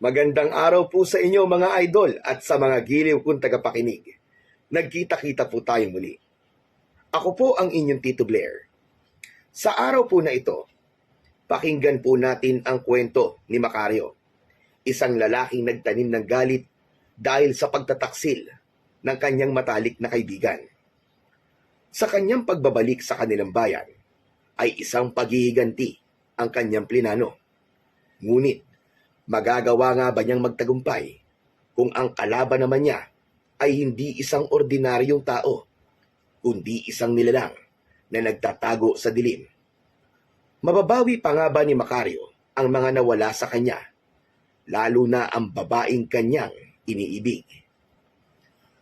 Magandang araw po sa inyo mga idol at sa mga giliw kong tagapakinig. Nagkita-kita po tayo muli. Ako po ang inyong Tito Blair. Sa araw po na ito, pakinggan po natin ang kwento ni Macario, isang lalaking nagtanim ng galit dahil sa pagtataksil ng kanyang matalik na kaibigan. Sa kanyang pagbabalik sa kanilang bayan, ay isang paghihiganti ang kanyang plinano. Ngunit, magagawa nga ba niyang magtagumpay kung ang kalaban naman niya ay hindi isang ordinaryong tao, kundi isang nilalang na nagtatago sa dilim? Mababawi pa nga ba ni Macario ang mga nawala sa kanya, lalo na ang babaeng kanyang iniibig?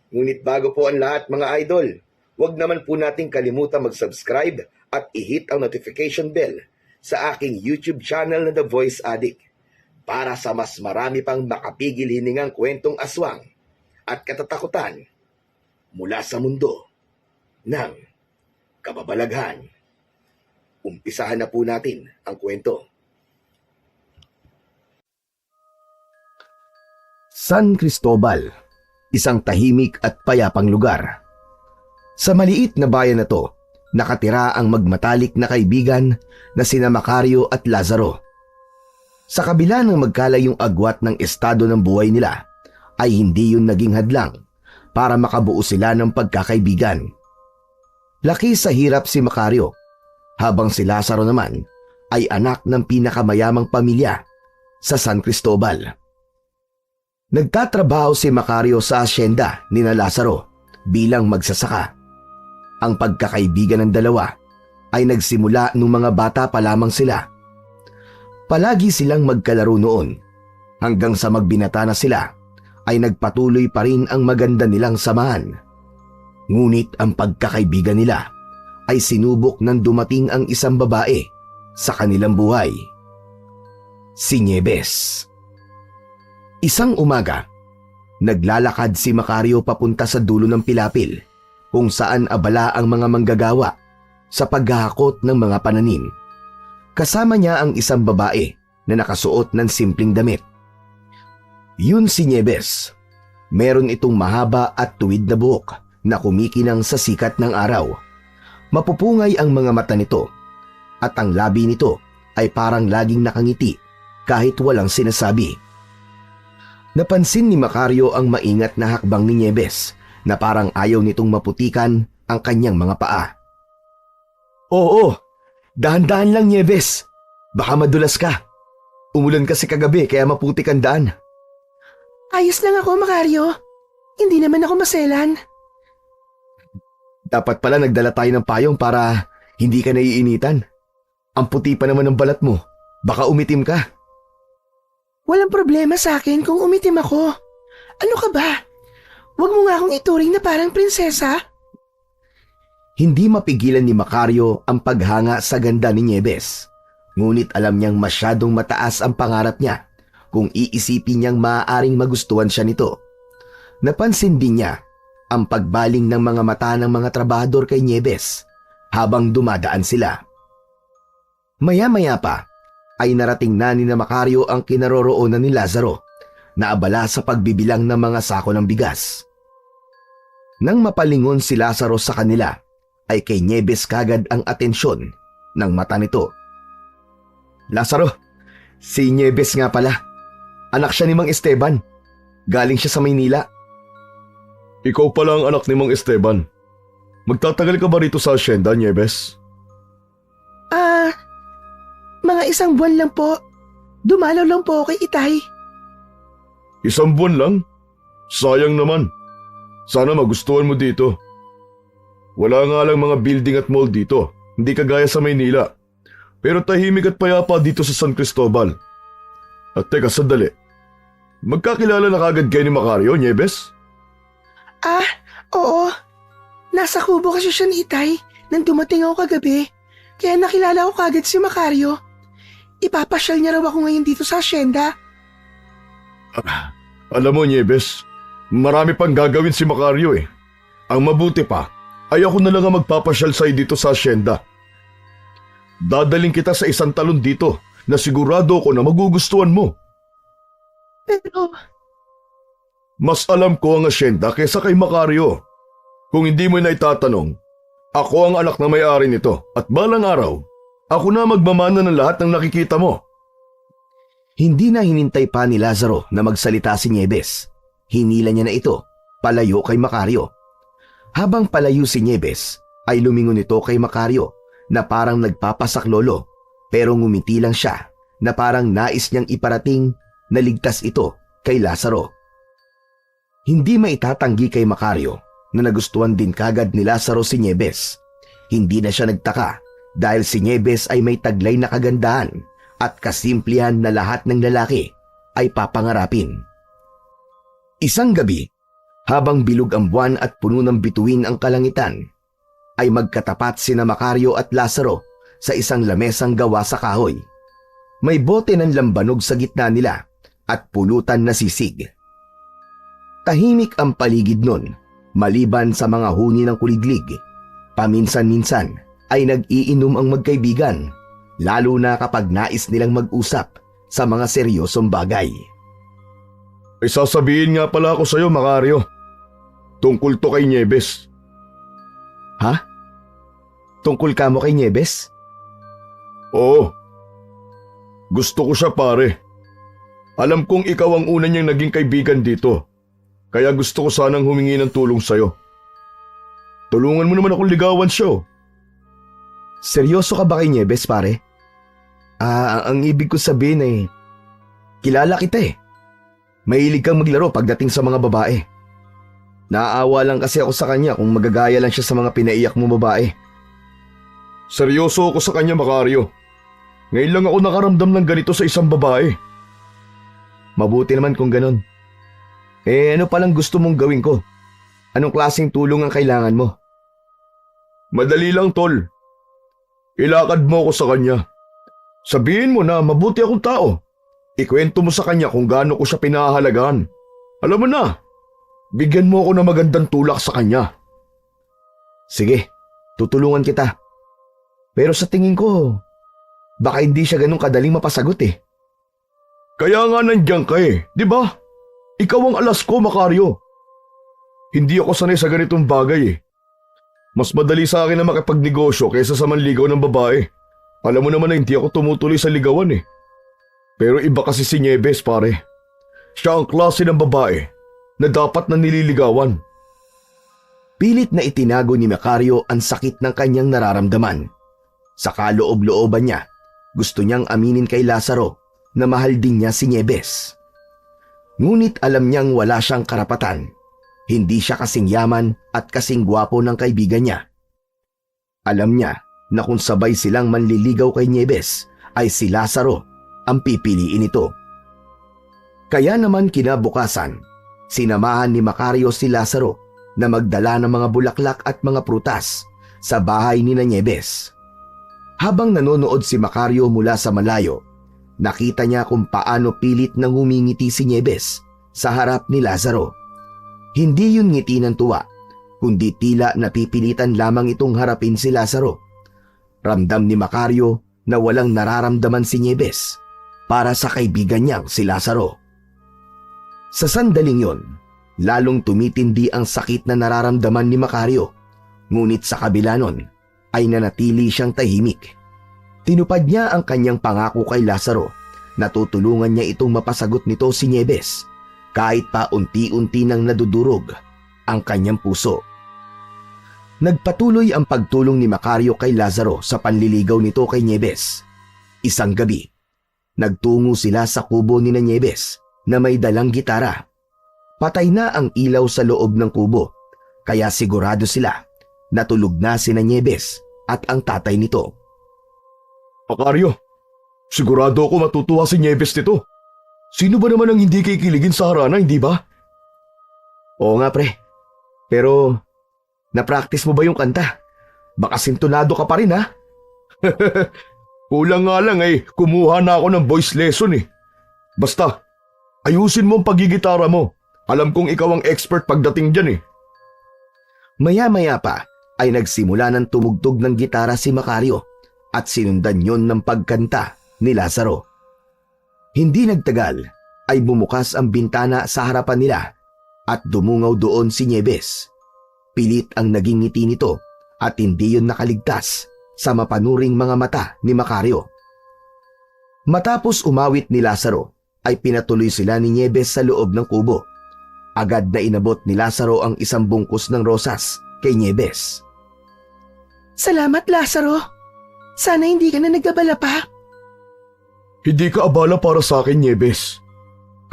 Ngunit bago po ang lahat mga idol, huwag naman po nating kalimutan mag-subscribe at i-hit ang notification bell sa aking YouTube channel na The Voice Addict para sa mas marami pang makapigil hiningang kwentong aswang at katatakutan mula sa mundo ng kababalaghan. Umpisahan na po natin ang kwento. San Cristobal, isang tahimik at payapang lugar. Sa maliit na bayan na to, nakatira ang magmatalik na kaibigan na sina Macario at Lazaro. Sa kabila ng magkalayong agwat ng estado ng buhay nila, ay hindi yun naging hadlang para makabuo sila ng pagkakaibigan. Laki sa hirap si Macario, habang si Lazaro naman ay anak ng pinakamayamang pamilya sa San Cristobal. Nagtatrabaho si Macario sa asyenda ni na Lazaro bilang magsasaka. Ang pagkakaibigan ng dalawa ay nagsimula nung mga bata pa lamang sila. Palagi silang magkalaro noon hanggang sa magbinata na sila ay nagpatuloy pa rin ang maganda nilang samahan. Ngunit ang pagkakaibigan nila ay sinubok nang dumating ang isang babae sa kanilang buhay. Si Nieves. Isang umaga, naglalakad si Macario papunta sa dulo ng pilapil kung saan abala ang mga manggagawa sa paghahakot ng mga pananim. Kasama niya ang isang babae na nakasuot ng simpleng damit. Yun si Nieves. Meron itong mahaba at tuwid na buhok na kumikinang sa sikat ng araw. Mapupungay ang mga mata nito at ang labi nito ay parang laging nakangiti kahit walang sinasabi. Napansin ni Macario ang maingat na hakbang ni Nieves na parang ayaw nitong maputikan ang kanyang mga paa. Oo, dahan-dahan lang Nieves. Baka madulas ka. Umulan kasi kagabi kaya maputik ang daan. Ayos lang ako, Macario. Hindi naman ako maselan. Dapat pala nagdala tayo ng payong para hindi ka naiinitan. Ang puti pa naman ng balat mo. Baka umitim ka. Walang problema sa akin kung umitim ako. Ano ka ba? Huwag mo nga akong ituring na parang prinsesa. Hindi mapigilan ni Macario ang paghanga sa ganda ni Nieves. Ngunit alam niyang masyadong mataas ang pangarap niya kung iisipin niyang maaaring magustuhan siya nito. Napansin din niya ang pagbaling ng mga mata ng mga trabahador kay Nieves habang dumadaan sila. Maya-maya pa ay narating na ni Macario ang kinaroroonan ni Lazaro na abala sa pagbibilang ng mga sako ng bigas. Nang mapalingon si Lazaro sa kanila, ay kay Nieves kagad ang atensyon ng mata nito. Lazaro, si Nieves nga pala. Anak siya ni Mang Esteban. Galing siya sa Maynila. Ikaw pala ang anak ni Mang Esteban. Magtatagal ka ba rito sa asyenda, Nieves? Mga isang buwan lang po. Dumalaw lang po kay Itay. Isang buwan lang? Sayang naman. Sana magustuhan mo dito. Wala nga lang mga building at mall dito, hindi kagaya sa Maynila. Pero tahimik at payapa dito sa San Cristobal. At teka, sandali. Magkakilala na kagad kayo ni Macario, Nieves? Oo. Nasa kubo kasi siya ni Itay nang dumating ako kagabi. Kaya nakilala ko kagad si Macario. Ipapasyal niya raw ako ngayon dito sa asyenda. Alam mo, Nieves, marami pang gagawin si Macario eh. Ang mabuti pa, ay ako na lang ang magpapasyal sa'yo dito sa asyenda. Dadaling kita sa isang talon dito na sigurado ako na magugustuhan mo. Pero Mas alam ko ang asyenda kaysa kay Macario. Kung hindi mo na itatanong, ako ang anak na may-ari nito at balang araw, ako na magmamana ng lahat ng nakikita mo. Hindi na hinintay pa ni Lazaro na magsalita si Nieves. Hinila niya na ito, palayo kay Macario. Habang palayo si Nieves, ay lumingon ito kay Macario na parang nagpapasaklolo, pero ngumiti lang siya na parang nais niyang iparating na ligtas ito kay Lazaro. Hindi maitatanggi kay Macario na nagustuhan din kagad ni Lazaro si Nieves. Hindi na siya nagtaka dahil si Nieves ay may taglay na kagandahan at kasimplihan na lahat ng lalaki ay papangarapin. Isang gabi, habang bilog ang buwan at puno ng bituin ang kalangitan, ay magkatapat sina Macario at Lazaro sa isang lamesang gawa sa kahoy. May bote ng lambanog sa gitna nila at pulutan na sisig. Tahimik ang paligid nun, maliban sa mga huni ng kuliglig. Paminsan-minsan ay nag-iinom ang magkaibigan, lalo na kapag nais nilang mag-usap sa mga seryosong bagay. Ay sasabihin nga pala ako sa'yo, Macario. Tungkol to kay Nieves. Ha? Tungkol ka mo kay Nieves? Oo. Gusto ko siya, pare. Alam kong ikaw ang una niyang naging kaibigan dito. Kaya gusto ko sanang humingi ng tulong sa'yo. Tulungan mo naman akong ligawan siya. Seryoso ka ba kay Nieves, pare? Ang ibig ko sabihin ay, kilala kita eh. Mahilig kang maglaro pagdating sa mga babae. Naaawa lang kasi ako sa kanya kung magagaya lang siya sa mga pinaiyak mo babae. Seryoso ako sa kanya, Macario. Ngayon lang ako nakaramdam ng ganito sa isang babae. Mabuti naman kung ganon. Ano palang gusto mong gawin ko? Anong klaseng tulong ang kailangan mo? Madali lang, tol. Ilakad mo ako sa kanya. Sabihin mo na mabuti akong tao. Ikwento mo sa kanya kung gaano ko siya pinahalagaan. Alam mo na, bigyan mo ako ng magandang tulak sa kanya. Sige, tutulungan kita. Pero sa tingin ko, baka hindi siya ganun kadaling mapasagot eh. Kaya nga nandiyan ka eh, di ba? Ikaw ang alas ko, Macario. Hindi ako sanay sa ganitong bagay eh. Mas madali sa akin na makipagnegosyo kaysa sa manligaw ng babae. Alam mo naman na hindi ako tumutuloy sa ligawan eh. Pero iba kasi si Nieves, pare. Siya ang klase ng babae na dapat na nililigawan. Pilit na itinago ni Macario ang sakit ng kanyang nararamdaman. Sa kaloob-looban niya, gusto niyang aminin kay Lazaro na mahal din niya si Nieves. Ngunit alam niyang wala siyang karapatan. Hindi siya kasing yaman at kasing gwapo ng kaibigan niya. Alam niya na kung sabay silang manliligaw kay Nieves ay si Lazaro ang pipiliin nito. Kaya naman kinabukasan, sinamahan ni Macario si Lazaro na magdala ng mga bulaklak at mga prutas sa bahay ni Nieves. Habang nanonood si Macario mula sa malayo, nakita niya kung paano pilit nang humingiti si Nieves sa harap ni Lazaro. Hindi yun ngiti ng tuwa, kundi tila napipilitan lamang itong harapin si Lazaro. Ramdam ni Macario na walang nararamdaman si Nieves para sa kaibigan niyang si Lazaro. Sa sandaling yon, lalong tumitindi ang sakit na nararamdaman ni Macario, ngunit sa kabila nun ay nanatili siyang tahimik. Tinupad niya ang kanyang pangako kay Lazaro na tutulungan niya itong mapasagot nito si Nieves kahit pa unti-unti nang nadudurog ang kanyang puso. Nagpatuloy ang pagtulong ni Macario kay Lazaro sa panliligaw nito kay Nieves. Isang gabi, nagtungo sila sa kubo ni Nieves na may dalang gitara. Patay na ang ilaw sa loob ng kubo, kaya sigurado sila na tulog na si Nieves at ang tatay nito. Macario, sigurado ako matutuwa si Nieves nito. Sino ba naman ang hindi kikiligin sa harana, hindi ba? Oo nga pre, pero na-practice mo ba yung kanta? Baka sintonado ka pa rin ha? Kulang nga lang eh, kumuha na ako ng voice lesson eh. Basta, ayusin mo ang pagigitara mo. Alam kong ikaw ang expert pagdating dyan eh. Maya-maya pa ay nagsimula ng tumugtog ng gitara si Macario at sinundan yon ng pagkanta ni Lazaro. Hindi nagtagal ay bumukas ang bintana sa harapan nila at dumungaw doon si Nieves. Pilit ang naging ngiti nito at hindi yun nakaligtas sa mapanuring mga mata ni Macario. Matapos umawit ni Lazaro, ay pinatuloy sila ni Nieves sa loob ng kubo. Agad na inabot ni Lazaro ang isang bungkus ng rosas kay Nieves. Salamat, Lazaro. Sana hindi ka na nagabala pa. Hindi ka abala para sa akin, Nieves.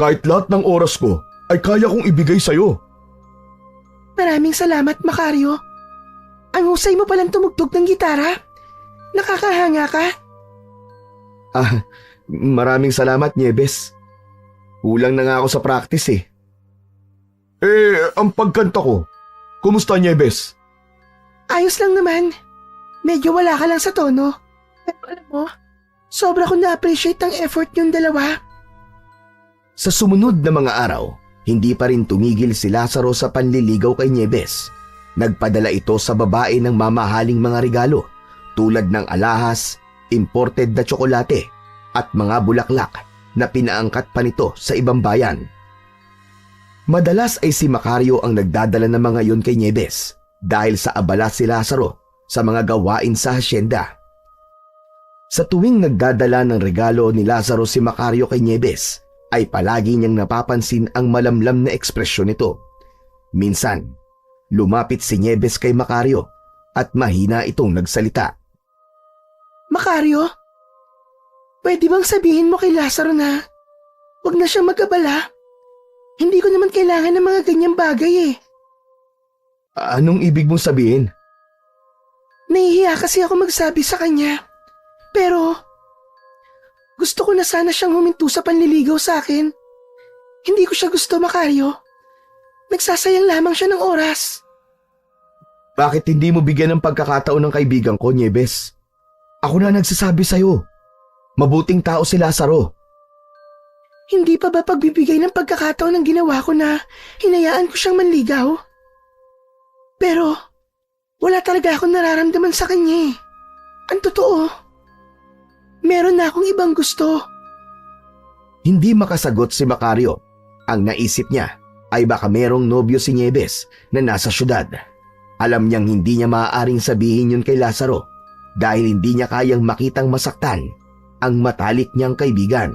Kahit lahat ng oras ko ay kaya kong ibigay sa'yo. Maraming salamat, Macario. Ang husay mo palang tumugtog ng gitara. Nakakahanga ka. Maraming salamat, Nieves. Kulang na nga ako sa practice eh. Ang pagkanta ko. Kumusta, Nieves? Ayos lang naman. Medyo wala ka lang sa tono. Pero alam mo, sobra ko na-appreciate ang effort yung dalawa. Sa sumunod na mga araw, hindi pa rin tumigil si Lazaro sa panliligaw kay Nieves. Nagpadala ito sa babae ng mamahaling mga regalo tulad ng alahas, imported na tsokolate at mga bulaklak na pinaangkat pa nito sa ibang bayan. Madalas ay si Macario ang nagdadala ng mga yun kay Nieves dahil sa abala si Lazaro sa mga gawain sa hasyenda. Sa tuwing nagdadala ng regalo ni Lazaro si Macario kay Nieves, ay palagi niyang napapansin ang malamlam na ekspresyon nito. Minsan, lumapit si Nieves kay Macario at mahina itong nagsalita. Macario, pwede bang sabihin mo kay Lazaro na huwag na siyang mag-abala? Hindi ko naman kailangan ng mga ganyang bagay eh. Anong ibig mong sabihin? Nahihiya kasi ako magsabi sa kanya. Pero gusto ko na sana siyang huminto sa panliligaw sa akin. Hindi ko siya gusto, Macario. Nagsasayang lamang siya ng oras. Bakit hindi mo bigyan ng pagkakataon ng kaibigan ko, Nieves? Ako na nagsasabi sa'yo. Mabuting tao si Lazaro. Hindi pa ba pagbibigay ng pagkakataon ng ginawa ko na hinayaan ko siyang manligaw? Pero wala talaga akong nararamdaman sa kanya eh. Ang totoo, meron na akong ibang gusto. Hindi makasagot si Macario. Ang naisip niya ay baka merong nobyo si Nieves na nasa syudad. Alam niyang hindi niya maaaring sabihin yun kay Lazaro dahil hindi niya kayang makitang masaktan ang matalik niyang kaibigan.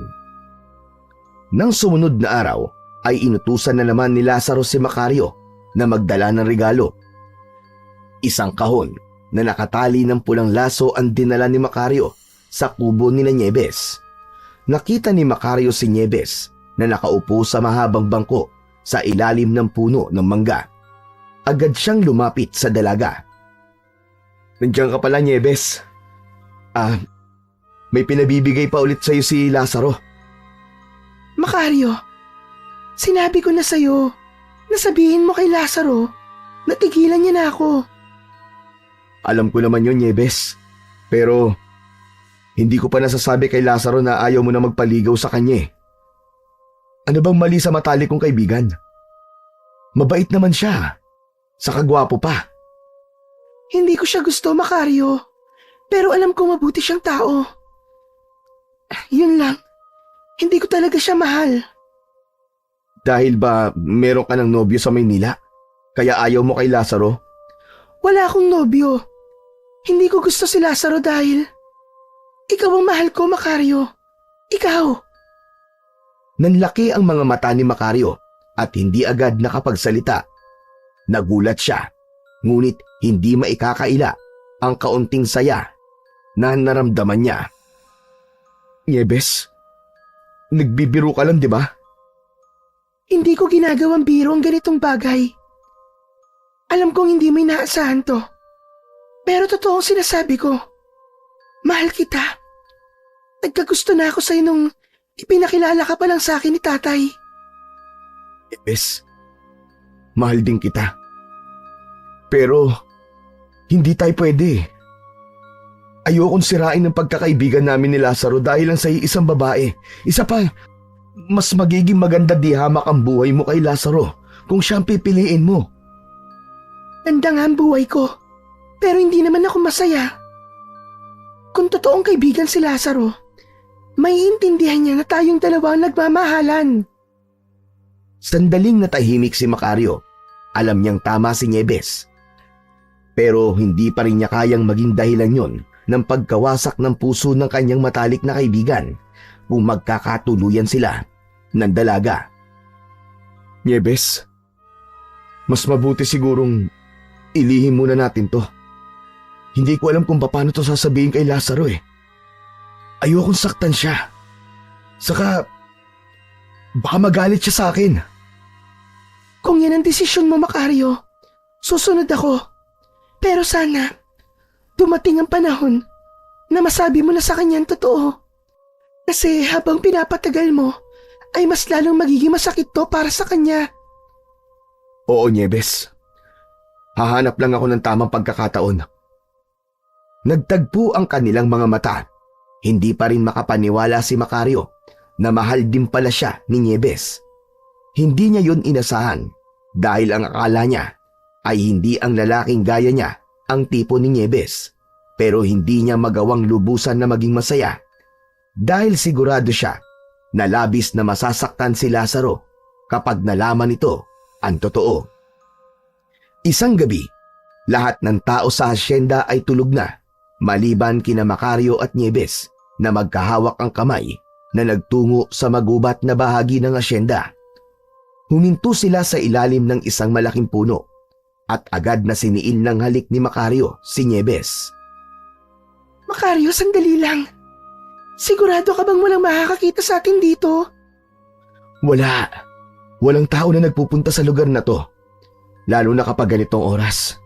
Nang sumunod na araw ay inutusan na naman ni Lazaro si Macario na magdala ng regalo. Isang kahon na nakatali ng pulang laso ang dinala ni Macario sa kubo ni Nieves. Nakita ni Macario si Nieves na nakaupo sa mahabang bangko sa ilalim ng puno ng mangga. Agad siyang lumapit sa dalaga. Nandiyan ka pala, Nieves. May pinabibigay pa ulit sa'yo si Lazaro. Macario, sinabi ko na sa'yo na sabihin mo kay Lazaro na tigilan niya na ako. Alam ko naman yun, Nieves. Pero hindi ko pa nasasabi kay Lazaro na ayaw mo na magpaligaw sa kanya. Ano bang mali sa matalik kong kaibigan? Mabait naman siya. Saka gwapo pa. Hindi ko siya gusto, Macario. Pero alam ko mabuti siyang tao. Yun lang. Hindi ko talaga siya mahal. Dahil ba meron ka ng nobyo sa Maynila? Kaya ayaw mo kay Lazaro? Wala akong nobyo. Hindi ko gusto si Lazaro dahil ikaw ang mahal ko, Macario. Ikaw. Nanlaki ang mga mata ni Macario at hindi agad nakapagsalita. Nagulat siya, ngunit hindi maikakaila ang kaunting saya na naramdaman niya. Nieves, nagbibiro ka lang, di ba? Hindi ko ginagawang biro ang ganitong bagay. Alam kong hindi mo inaasahan to. Pero totoo ang sinasabi ko. Mahal kita. Nagkagusto na ako sa'yo nung ipinakilala ka pa lang sa akin ni tatay. Nieves, mahal din kita. Pero hindi tayo pwede. Ayokong sirain ang pagkakaibigan namin ni Lazaro dahil lang sa isang babae. Isa pa, mas magiging maganda di hamak ang buhay mo kay Lazaro kung siyang pipiliin mo. Ganda nga ang buhay ko, pero hindi naman ako masaya. Kung totoong kaibigan si Lazaro, May intindihan niya na tayong dalawa ang nagmamahalan. Sandaling natahimik si Macario. Alam niyang tama si Nieves. Pero hindi pa rin niya kayang maging dahilan yon ng pagkawasak ng puso ng kanyang matalik na kaibigan kung magkakatuluyan sila ng dalaga. Nieves, mas mabuti sigurong ilihim muna natin to. Hindi ko alam kung paano to sasabihin kay Lazaro eh. Ayokong saktan siya. Saka, baka magalit siya sa akin. Kung yan ang desisyon mo, Macario, susunod ako. Pero sana, dumating ang panahon na masabi mo na sa kanya ang totoo. Kasi habang pinapatagal mo, ay mas lalong magiging masakit to para sa kanya. Oo, Nieves. Hahanap lang ako ng tamang pagkakataon. Nagtagpo ang kanilang mga mata. Hindi pa rin makapaniwala si Macario na mahal din pala siya ni Nieves. Hindi niya yun inasahan dahil ang akala niya ay hindi ang lalaking gaya niya ang tipo ni Nieves. Pero hindi niya magawang lubusan na maging masaya dahil sigurado siya na labis na masasaktan si Lazaro kapag nalaman nito ang totoo. Isang gabi, lahat ng tao sa hasyenda ay tulog na maliban kina Macario at Nieves na magkahawak ang kamay na nagtungo sa magubat na bahagi ng hasyenda. Huminto sila sa ilalim ng isang malaking puno at agad na siniil ng halik ni Macario si Nieves. Macario, sandali lang. Sigurado ka bang walang makakakita sa atin dito? Wala. Walang tao na nagpupunta sa lugar na to. Lalo na kapag ganitong oras.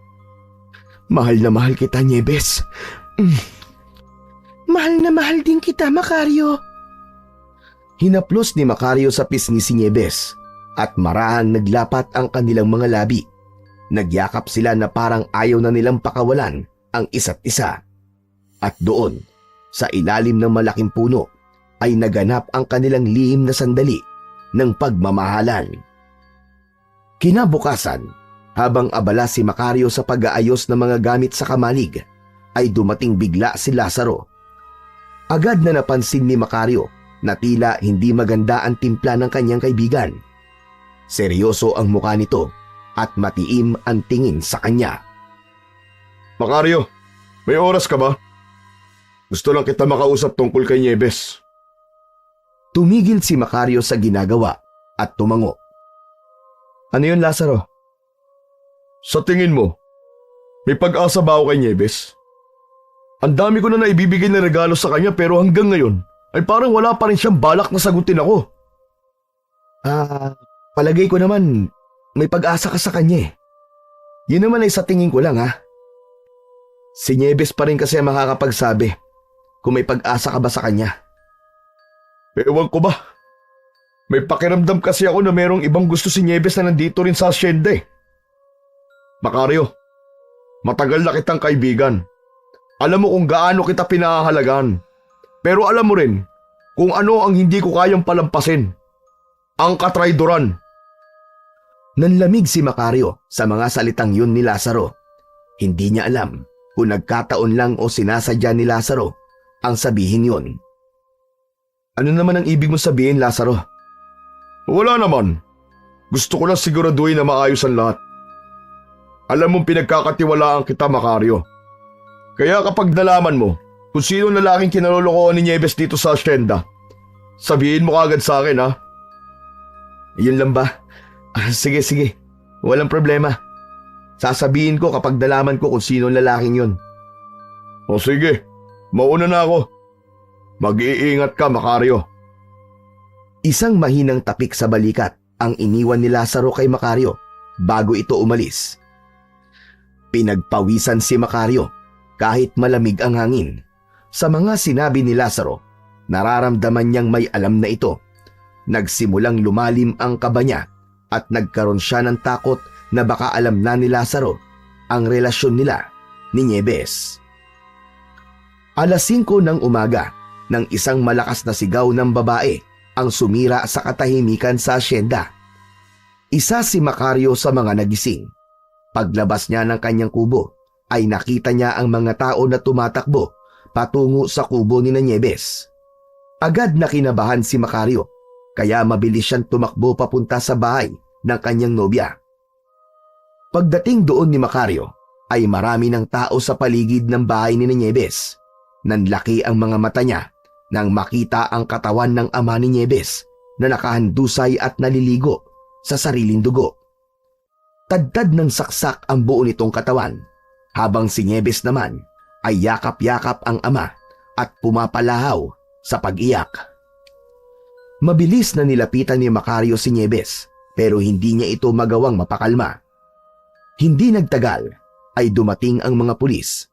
Mahal na mahal kita, Nieves. Mahal na mahal din kita, Macario. Hinaplos ni Macario sa pisngi si Nieves at marahang naglapat ang kanilang mga labi. Nagyakap sila na parang ayaw na nilang pakawalan ang isa't isa. At doon, sa ilalim ng malaking puno, ay naganap ang kanilang lihim na sandali ng pagmamahalan. Kinabukasan, habang abala si Macario sa pag-aayos ng mga gamit sa kamalig, ay dumating bigla si Lazaro. Agad na napansin ni Macario na tila hindi maganda ang timpla ng kanyang kaibigan. Seryoso ang mukha nito at matiim ang tingin sa kanya. Macario, may oras ka ba? Gusto lang kita makausap tungkol kay Nieves. Tumigil si Macario sa ginagawa at tumango. Ano yun, Lazaro? Sa tingin mo, may pag-asa ba ako kay Nieves? Ang dami ko na naibibigay na regalo sa kanya pero hanggang ngayon ay parang wala pa rin siyang balak na sagutin ako. Palagay ko naman may pag-asa ka sa kanya eh. Yun naman ay sa tingin ko lang ha. Si Nieves pa rin kasi ang makakapagsabi kung may pag-asa ka ba sa kanya. Ewan ko ba? May pakiramdam kasi ako na merong ibang gusto si Nieves na nandito rin sa asyenda eh. Macario, matagal na kitang kaibigan. Alam mo kung gaano kita pinahahalagan. Pero alam mo rin kung ano ang hindi ko kayang palampasin. Ang katraydoran. Nanlamig si Macario sa mga salitang yun ni Lazaro. Hindi niya alam kung nagkataon lang o sinasadya ni Lazaro ang sabihin yun. Ano naman ang ibig mo sabihin, Lazaro? Wala naman. Gusto ko lang siguraduhin na maayos ang lahat. Alam mong pinagkakatiwalaan kita, Macario. Kaya kapag nalaman mo kung sino lalaking kinalolokohan ni Nieves dito sa asyenda, sabihin mo kagad sa akin ha. Yun lang ba? Sige. Walang problema. Sasabihin ko kapag nalaman ko kung sino lalaking yun. O sige, mauna na ako. Mag-iingat ka, Macario. Isang mahinang tapik sa balikat ang iniwan ni Lazaro kay Macario bago ito umalis. Pinagpawisan si Macario kahit malamig ang hangin. Sa mga sinabi ni Lazaro, nararamdaman niyang may alam na ito. Nagsimulang lumalim ang kaba niya at nagkaroon siya ng takot na baka alam na ni Lazaro ang relasyon nila ni Nieves. 5:00 ng umaga nang isang malakas na sigaw ng babae ang sumira sa katahimikan sa asyenda. Isa si Macario sa mga nagising. Paglabas niya ng kanyang kubo ay nakita niya ang mga tao na tumatakbo patungo sa kubo ni Nieves. Agad na kinabahan si Macario, kaya mabilis siyang tumakbo papunta sa bahay ng kanyang nobya. Pagdating doon ni Macario, ay marami ng tao sa paligid ng bahay ni Nieves. Nanlaki ang mga mata niya nang makita ang katawan ng ama ni Nieves na nakahandusay at naliligo sa sariling dugo. Tadtad ng saksak ang buo nitong katawan, habang si Nieves naman ay yakap-yakap ang ama at pumapalahaw sa pag-iyak. Mabilis na nilapitan ni Macario si Nieves, pero hindi niya ito magawang mapakalma. Hindi nagtagal ay dumating ang mga pulis.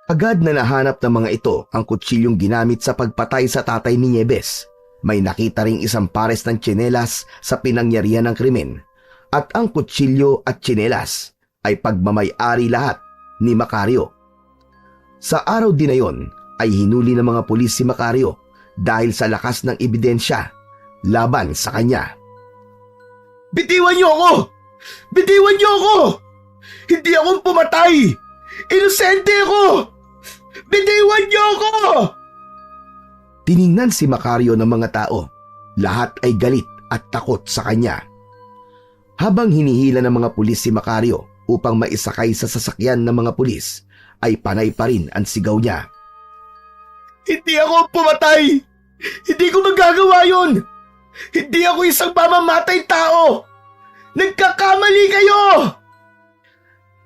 Agad na nahanap ng mga ito ang kutsilyong ginamit sa pagpatay sa tatay ni Nieves. May nakita ring isang pares ng tsinelas sa pinangyarihan ng krimen, at ang kutsilyo at tsinelas ay pagmamay-ari lahat ni Macario. Sa araw din na yon ay hinuli ng mga pulis si Macario dahil sa lakas ng ebidensya laban sa kanya. Bitiwan niyo ako! Bitiwan niyo ako! Hindi akong pumatay! Inosente ako! Bitiwan niyo ako! Tiningnan si Macario ng mga tao. Lahat ay galit at takot sa kanya. Habang hinihila ng mga pulis si Macario upang maisakay sa sasakyan ng mga pulis, ay panay pa rin ang sigaw niya. Hindi ako pumatay! Hindi ko magagawa yun! Hindi ako isang mamamatay tao! Nagkakamali kayo!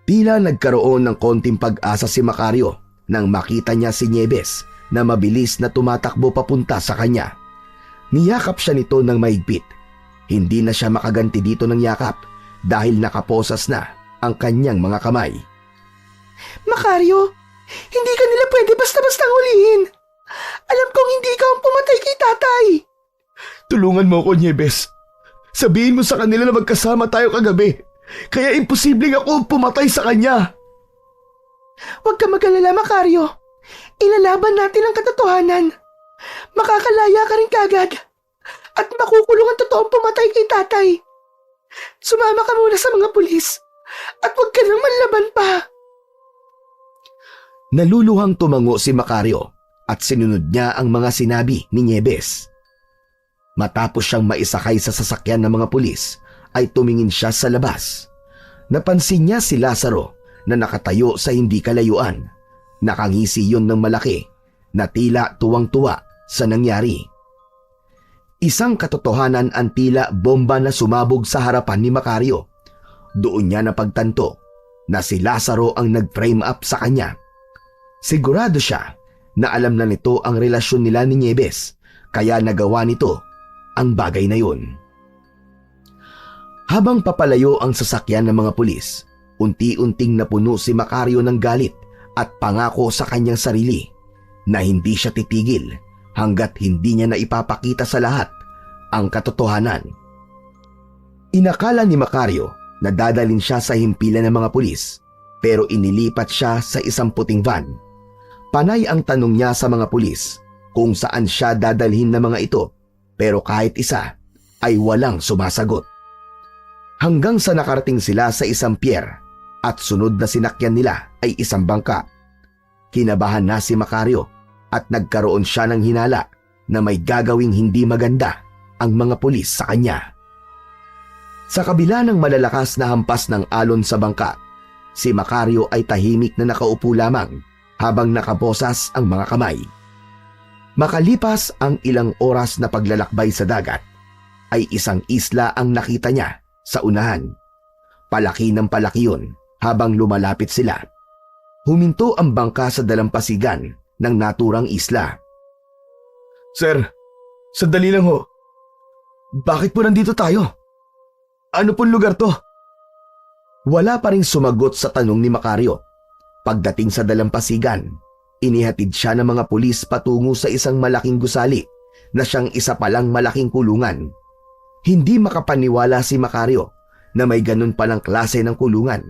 Tila nagkaroon ng konting pag-asa si Macario nang makita niya si Nieves na mabilis na tumatakbo papunta sa kanya. Niyakap siya nito ng mahigpit. Hindi na siya makaganti dito ng yakap dahil nakaposas na ang kanyang mga kamay. Macario, hindi ka nila pwede basta-bastang hulihin. Alam kong hindi ka ang pumatay kay tatay. Tulungan mo ako, Nieves. Sabihin mo sa kanila na magkasama tayo kagabi. Kaya imposibleng ako pumatay sa kanya. Huwag ka mag-alala, Macario. Ilalaban natin ang katotohanan. Makakalaya ka rin kagad. At makukulong ang totoong pumatay kay tatay. Sumama ka muna sa mga pulis. At huwag ka nang manlaban pa. Naluluhang tumango si Macario at sinunod niya ang mga sinabi ni Nieves. Matapos siyang maisakay sa sasakyan ng mga pulis, ay tumingin siya sa labas. Napansin niya si Lazaro na nakatayo sa hindi kalayuan. Nakangisi yun ng malaki na tila tuwang-tuwa sa nangyari. Isang katotohanan ang tila bomba na sumabog sa harapan ni Macario. Doon niya napagtanto na si Lazaro ang nag-frame up sa kanya. Sigurado siya na alam na nito ang relasyon nila ni Nieves, kaya nagawa nito ang bagay na yun. Habang papalayo ang sasakyan ng mga pulis, unti-unting napuno si Macario ng galit at pangako sa kanyang sarili na hindi siya titigil hanggat hindi niya na ipapakita sa lahat ang katotohanan. Inakala ni Macario na dadalhin siya sa himpilan ng mga pulis, pero inilipat siya sa isang puting van. Panay ang tanong niya sa mga pulis kung saan siya dadalhin ng mga ito, pero kahit isa ay walang sumasagot. Hanggang sa nakarating sila sa isang pier at sunod na sinakyan nila ay isang bangka. Kinabahan na si Macario at nagkaroon siya ng hinala na may gagawing hindi maganda ang mga pulis sa kanya. Sa kabila ng malalakas na hampas ng alon sa bangka, si Macario ay tahimik na nakaupo lamang habang nakabosas ang mga kamay. Makalipas ang ilang oras na paglalakbay sa dagat, ay isang isla ang nakita niya sa unahan. Palaki ng palaki yun habang lumalapit sila. Huminto ang bangka sa dalampasigan ng naturang isla. Sir, sandali lang ho. Bakit po nandito tayo? Ano pong lugar to? Wala pa ring sumagot sa tanong ni Macario. Pagdating sa dalampasigan, inihatid siya ng mga pulis patungo sa isang malaking gusali na siyang isa palang malaking kulungan. Hindi makapaniwala si Macario na may ganun palang klase ng kulungan.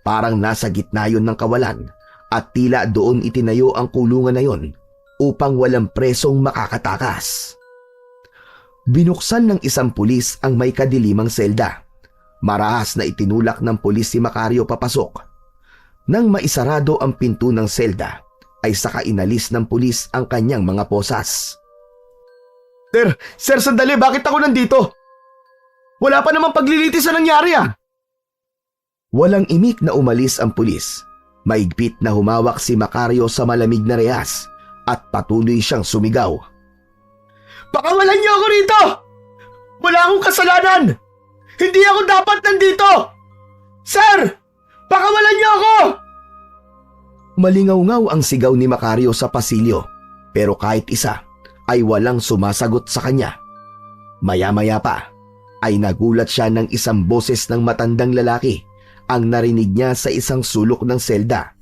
Parang nasa gitna yun ng kawalan at tila doon itinayo ang kulungan na yun upang walang presong makakatakas. Binuksan ng isang pulis ang may kadilimang selda. Marahas na itinulak ng pulis si Macario papasok. Nang maisarado ang pinto ng selda, ay saka inalis ng pulis ang kanyang mga posas. Sir, sandali, bakit ako nandito? Wala pa namang paglilitis na nangyari ah. Walang imik na umalis ang pulis. Maigpit na humawak si Macario sa malamig na rehas at patuloy siyang sumigaw. Pakawalan niyo ako rito! Wala akong kasalanan! Hindi ako dapat nandito! Sir! Pakawalan niyo ako! Malingaw-ngaw ang sigaw ni Macario sa pasilyo, pero kahit isa ay walang sumasagot sa kanya. Maya-maya pa ay nagulat siya ng isang boses ng matandang lalaki ang narinig niya sa isang sulok ng selda.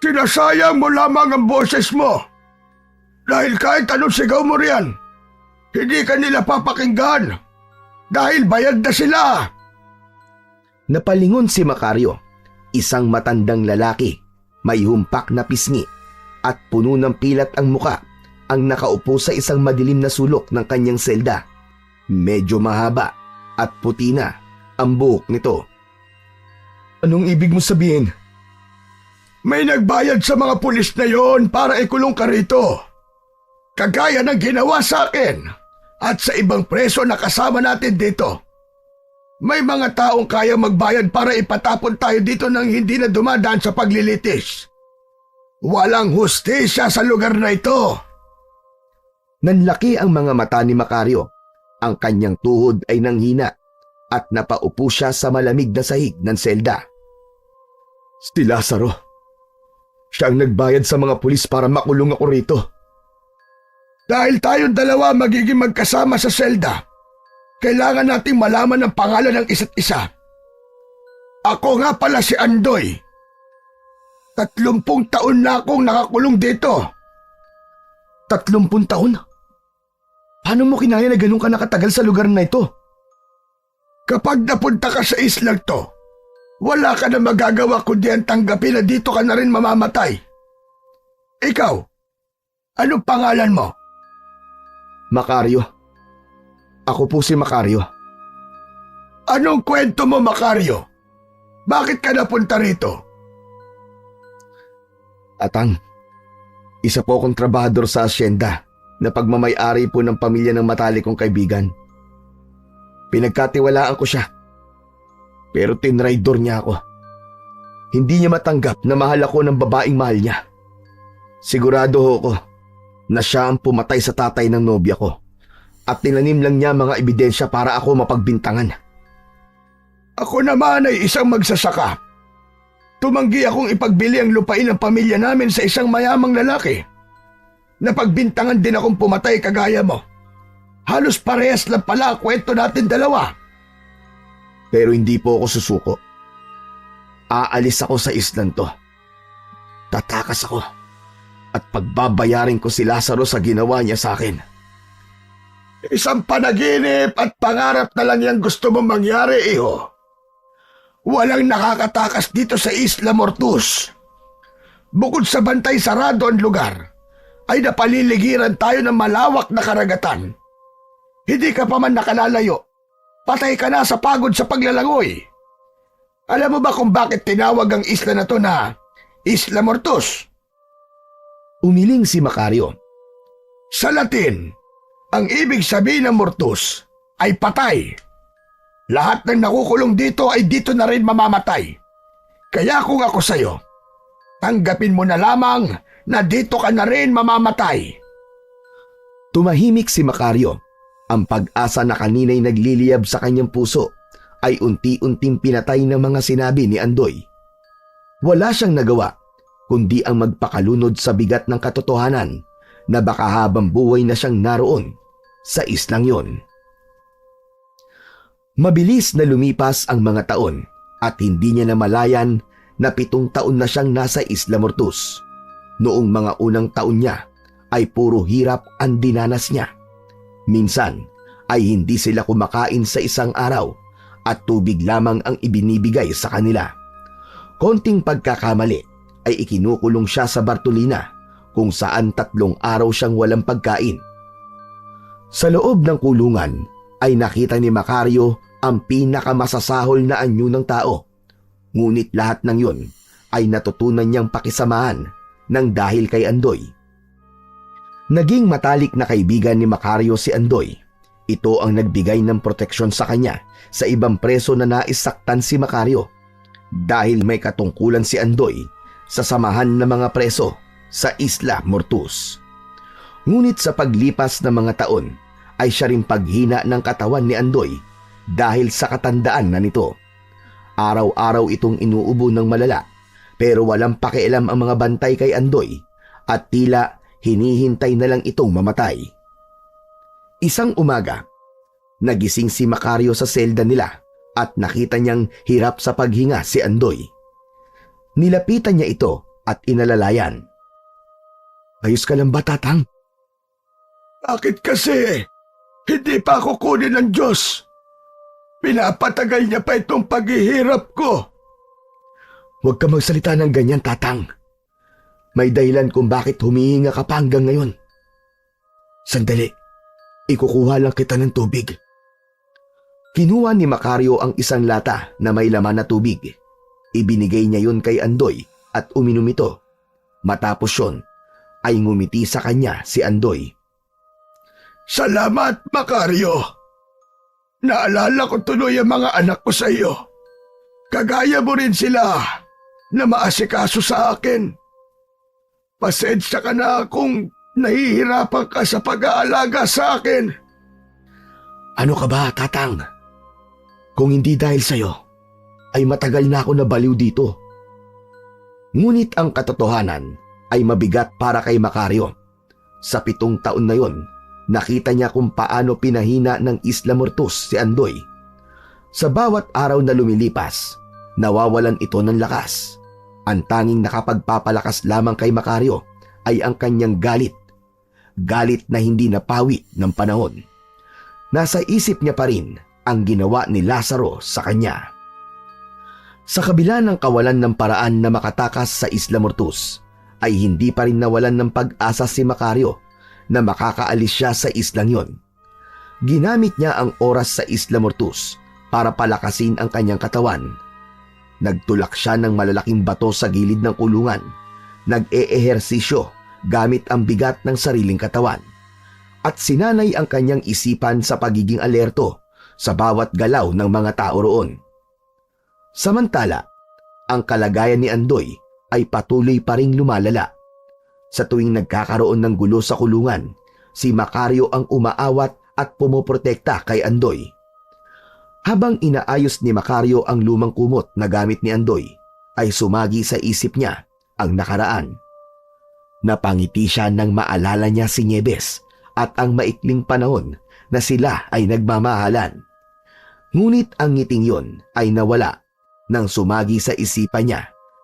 Sinasayang mo lamang ang boses mo. Dahil kahit anong sigaw mo riyan, hindi ka nila papakinggan. Dahil bayad na sila. Napalingon si Macario, isang matandang lalaki, may humpak na pisngi at puno ng pilat ang muka, ang nakaupo sa isang madilim na sulok ng kanyang selda. Medyo mahaba at puti na ang buhok nito. Anong ibig mo sabihin? May nagbayad sa mga pulis na yon para ikulong ka rito. Kagaya ng ginawa sa akin at sa ibang preso na kasama natin dito. May mga taong kaya magbayad para ipatapon tayo dito nang hindi na dumadaan sa paglilitis. Walang hustisya sa lugar na ito. Nanlaki ang mga mata ni Macario. Ang kanyang tuhod ay nanghina at napaupo siya sa malamig na sahig ng selda. Si Lazaro. Siya ang nagbayad sa mga pulis para makulong ako rito. Dahil tayong dalawa magiging magkasama sa selda, kailangan nating malaman ang pangalan ng isa't isa. Ako nga pala si Andoy. 30 taon na akong nakakulong dito. 30 taon? Paano mo kinaya na ganun ka nakatagal sa lugar na ito? Kapag napunta ka sa islang to, wala ka na magagawa kundi ang tanggapin na dito ka na rin mamamatay. Ikaw, anong pangalan mo? Macario. Ako po si Macario. Anong kwento mo, Macario? Bakit ka napunta rito? Atang, isa po akong trabahador sa asyenda na pagmamay-ari po ng pamilya ng matalik kong kaibigan. Pinagkatiwalaan ko siya. Pero tinraidor niya ako. Hindi niya matanggap na mahal ako ng babaeng mahal niya. Sigurado ho ko na siya ang pumatay sa tatay ng nobya ko at tinanim lang niya mga ebidensya para ako mapagbintangan. Ako naman ay isang magsasaka. Tumanggi akong ipagbili ang lupain ng pamilya namin sa isang mayamang lalaki. Napagbintangan din akong pumatay kagaya mo. Halos parehas lang pala ang kwento natin dalawa. Pero hindi po ako susuko. Aalis ako sa islan to. Tatakas ako at pagbabayarin ko si Lazaro sa ginawa niya sa akin. Isang panaginip at pangarap na lang yung gusto mong mangyari, iho. Walang nakakatakas dito sa Isla Mortus. Bukod sa bantay sarado ang lugar, ay napaliligiran tayo ng malawak na karagatan. Hindi ka pa man nakalalayo. Patay ka na sa pagod sa paglalangoy. Alam mo ba kung bakit tinawag ang isla na to na Isla Mortus? Umiling si Macario. Sa Latin, ang ibig sabihin ng Mortus ay patay. Lahat ng nakukulong dito ay dito na rin mamamatay. Kaya kung ako sa'yo, tanggapin mo na lamang na dito ka na rin mamamatay. Tumahimik si Macario. Ang pag-asa na kanina'y nagliliyab sa kanyang puso ay unti-unting pinatay ng mga sinabi ni Andoy. Wala siyang nagawa kundi ang magpakalunod sa bigat ng katotohanan na baka habang buhay na siyang naroon sa islang yon. Mabilis na lumipas ang mga taon at hindi niya namalayan na 7 taon na siyang nasa Isla Mortus. Noong mga unang taon niya ay puro hirap ang dinanas niya. Minsan ay hindi sila kumakain sa isang araw at tubig lamang ang ibinibigay sa kanila. Konting pagkakamali ay ikinukulong siya sa Bartolina kung saan 3 araw siyang walang pagkain. Sa loob ng kulungan ay nakita ni Macario ang pinakamasasahol na anyo ng tao. Ngunit lahat ng yun ay natutunan niyang pakisamahan ng dahil kay Andoy. Naging matalik na kaibigan ni Macario si Andoy. Ito ang nagbigay ng proteksyon sa kanya sa ibang preso na naisaktan si Macario dahil may katungkulan si Andoy sa samahan ng mga preso sa Isla Mortus. Ngunit sa paglipas ng mga taon ay siya rin paghina ng katawan ni Andoy dahil sa katandaan na nito. Araw-araw itong inuubo ng malala pero walang pakialam ang mga bantay kay Andoy at tila hinihintay na lang itong mamatay. Isang umaga, nagising si Macario sa selda nila at nakita niyang hirap sa paghinga si Andoy. Nilapitan niya ito at inalalayan. "Ayos ka lang ba, Tatang?" Bakit kasi? Hindi pa ako kunin ng Diyos. Pinapatagal niya pa itong paghihirap ko. "Huwag ka magsalita ng ganyan, Tatang. May dahilan kung bakit humihinga ka pa hanggang ngayon. Sandali, ikukuha lang kita ng tubig." Kinuha ni Macario ang isang lata na may laman na tubig. Ibinigay niya yun kay Andoy at uminom ito. Matapos yun, ay ngumiti sa kanya si Andoy. Salamat, Macario. Naalala ko tuloy ang mga anak ko sa iyo. Kagaya mo rin sila na maasikaso sa akin. Pasensya ka na kung nahihirapan ka sa pag-aalaga sa akin. "Ano ka ba, Tatang? Kung hindi dahil sa'yo, ay matagal na ako nabaliw dito." Ngunit ang katotohanan ay mabigat para kay Macario. Sa 7 taon na yon, nakita niya kung paano pinahina ng Isla Mortus si Andoy. Sa bawat araw na lumilipas, nawawalan ito ng lakas. Ang tanging nakapagpapalakas lamang kay Macario ay ang kanyang galit. Galit na hindi napawi ng panahon. Nasa isip niya pa rin ang ginawa ni Lazaro sa kanya. Sa kabila ng kawalan ng paraan na makatakas sa Isla Mortus, ay hindi pa rin nawalan ng pag-asa si Macario na makakaalis siya sa islang yon. Ginamit niya ang oras sa Isla Mortus para palakasin ang kanyang katawan. Nagtulak siya ng malalaking bato sa gilid ng kulungan. Nag-eehersisyo gamit ang bigat ng sariling katawan. At sinanay ang kanyang isipan sa pagiging alerto sa bawat galaw ng mga tao roon. Samantala, ang kalagayan ni Andoy ay patuloy pa ring lumalala. Sa tuwing nagkakaroon ng gulo sa kulungan, si Macario ang umaawat at pumoprotekta kay Andoy. Habang inaayos ni Macario ang lumang kumot na gamit ni Andoy, ay sumagi sa isip niya ang nakaraan. Napangiti siya nang maalala niya si Nieves at ang maikling panahon na sila ay nagmamahalan. Ngunit ang ngiting yon ay nawala nang sumagi sa isipan niya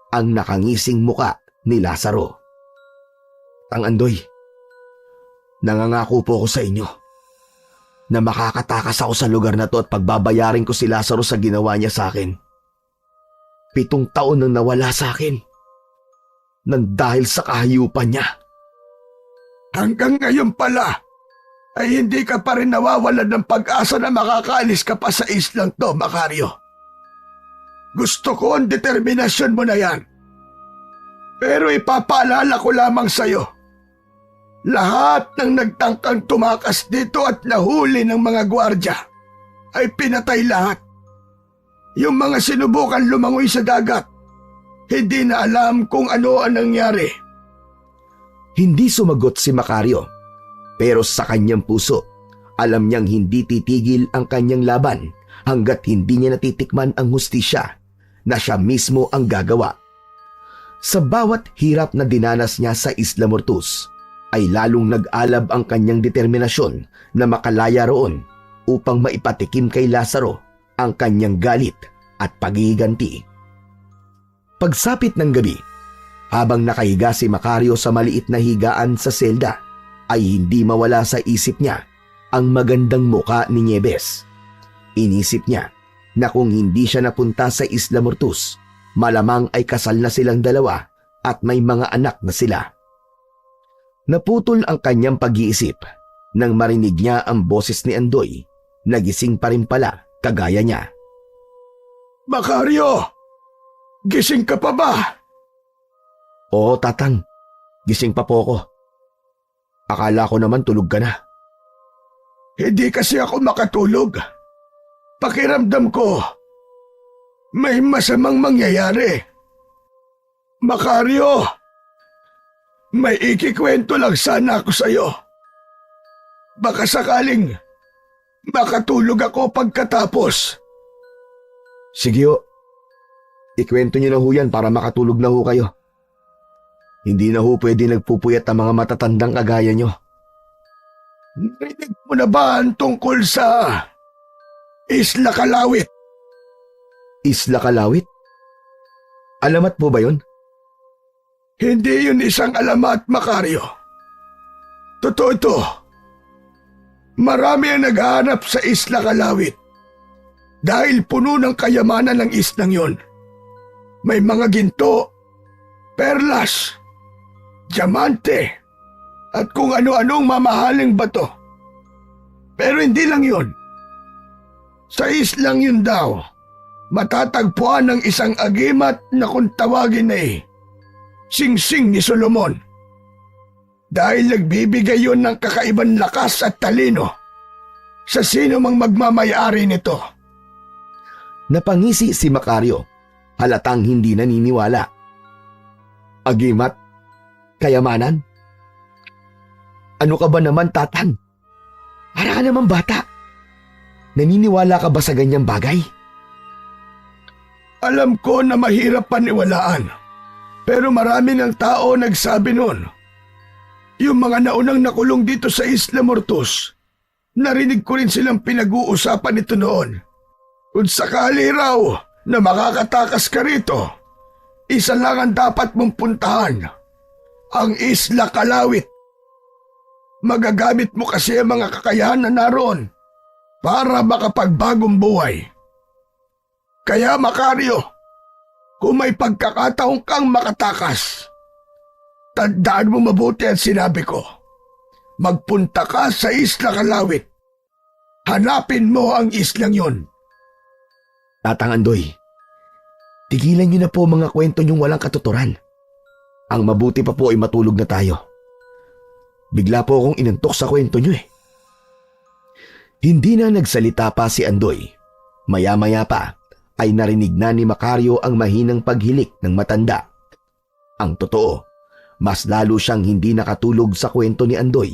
ang nakangising muka ni Lazaro. "Tang Andoy, nangangako po ako sa inyo na makakatakas ako sa lugar na to at pagbabayarin ko si Lazaro sa ginawa niya sa akin. 7 taon nang nawala sa akin nang dahil sa kahayupan niya." Hanggang ngayon pala, ay hindi ka pa rin nawawalan ng pag-asa na makakaalis ka pa sa islang to, Macario. Gusto ko ang determinasyon mo na yan. Pero ipapaalala ko lamang sa'yo, lahat ng nagtangkang tumakas dito at nahuli ng mga gwardya ay pinatay lahat. Yung mga sinubukan lumangoy sa dagat, hindi na alam kung ano ang nangyari. Hindi sumagot si Macario, pero sa kanyang puso, alam niyang hindi titigil ang kanyang laban hanggat hindi niya natitikman ang hustisya na siya mismo ang gagawa. Sa bawat hirap na dinanas niya sa Isla Mortus, ay lalong nag-alab ang kanyang determinasyon na makalaya roon upang maipatikim kay Lazaro ang kanyang galit at paghihiganti. Pagsapit ng gabi, habang nakahiga si Macario sa maliit na higaan sa selda, ay hindi mawala sa isip niya ang magandang muka ni Nieves. Inisip niya na kung hindi siya napunta sa Isla Mortus, malamang ay kasal na silang dalawa at may mga anak na sila. Naputol ang kanyang pag-iisip nang marinig niya ang boses ni Andoy. Nagising pa rin pala kagaya niya. Macario! Gising ka pa ba? "Oo, Tatang. Gising pa po ako. Akala ko naman tulog ka na. Hindi kasi ako makatulog. Pakiramdam ko, may masamang mangyayari. Macario, may ikikwento lang sana ako sa'yo. Baka sakaling makatulog ako pagkatapos. Sige ho. Ikwento niyo na ho yan para makatulog na ho kayo. Hindi na ho pwede nagpupuyat ang mga matatandang kagaya nyo. Narinig mo na ba ang tungkol sa Isla Kalawit? Isla Kalawit? Alamat po ba yun? Hindi yun isang alamat, Macario. Totoo ito. Marami ang naghahanap sa Isla Kalawit dahil puno ng kayamanan ng islang yun. May mga ginto, perlas, diamante, at kung ano-anong mamahaling bato. Pero hindi lang yun. Sa islang yun daw, matatagpuan ng isang agimat na kung tawagin ay Singsing ni Solomon. Dahil nagbibigay yun ng kakaibang lakas at talino sa sino mang magmamayari nito. Napangisi si Macario, halatang hindi naniniwala. Agimat? Kayamanan? Ano ka ba naman, Tatang? Para ka naman bata. Naniniwala ka ba sa ganyang bagay? Alam ko na mahirap paniwalaan, pero marami ng tao nagsabi noon. Yung mga naunang nakulong dito sa Isla Mortos, narinig ko rin silang pinag-uusapan ito noon. Kung sakali raw na makakatakas ka rito, isa lang ang dapat mong puntahan, ang Isla Kalawit. Magagamit mo kasi ang mga kakayahan na naroon para makapagbagong buhay. Kaya Macario, kung may pagkakataon kang makatakas, tandaan mo mabuti ang sinabi ko. Magpunta ka sa Isla Kalawit. Hanapin mo ang islang yun. Tatang Andoy, tigilan niyo na po mga kwento niyong walang katuturan. Ang mabuti pa po ay matulog na tayo. Bigla po akong inantok sa kwento niyo eh. Hindi na nagsalita pa si Andoy. Maya-maya pa ay narinig na ni Macario ang mahinang paghilik ng matanda. Ang totoo, mas lalo siyang hindi nakatulog sa kwento ni Andoy.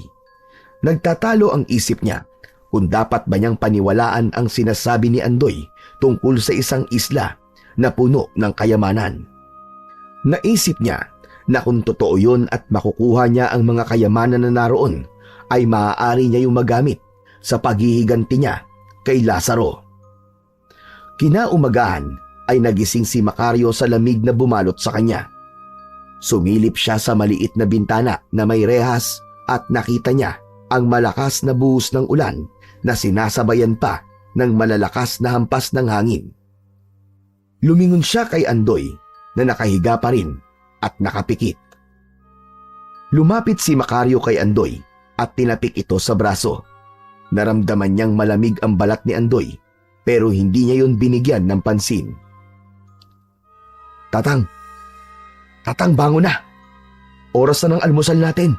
Nagtatalo ang isip niya kung dapat ba niyang paniwalaan ang sinasabi ni Andoy tungkol sa isang isla na puno ng kayamanan. Naisip niya na kung totoo yun at makukuha niya ang mga kayamanan na naroon, ay maaari niya yung magamit sa paghihiganti niya kay Lazaro. Kinaumagahan ay nagising si Macario sa lamig na bumalot sa kanya. Sumilip siya sa maliit na bintana na may rehas at nakita niya ang malakas na buhos ng ulan na sinasabayan pa ng malalakas na hampas ng hangin. Lumingon siya kay Andoy na nakahiga pa rin at nakapikit. Lumapit si Macario kay Andoy at tinapik ito sa braso. Naramdaman niyang malamig ang balat ni Andoy pero hindi niya yun binigyan ng pansin. Tatang, bangon na. Oras na ng almusal natin.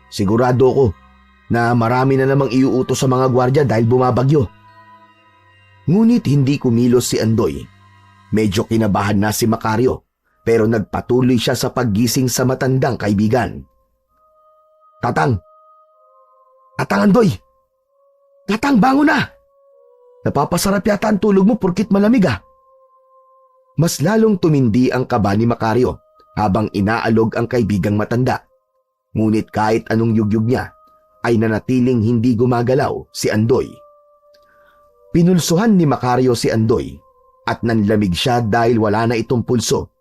Sigurado ko na marami na namang iuutos sa mga gwardya dahil bumabagyo. Ngunit hindi kumilos si Andoy. Medyo kinabahan na si Macario pero nagpatuloy siya sa paggising sa matandang kaibigan. Tatang Andoy! Tatang, bangon na! Napapasarap yata ang tulog mo porkit malamig ah. Mas lalong tumindi ang kaba ni Macario habang inaalog ang kaibigang matanda. Ngunit kahit anong yugyug niya, ay nanatiling hindi gumagalaw si Andoy. Pinulsuhan ni Macario si Andoy at nanlamig siya dahil wala na itong pulso.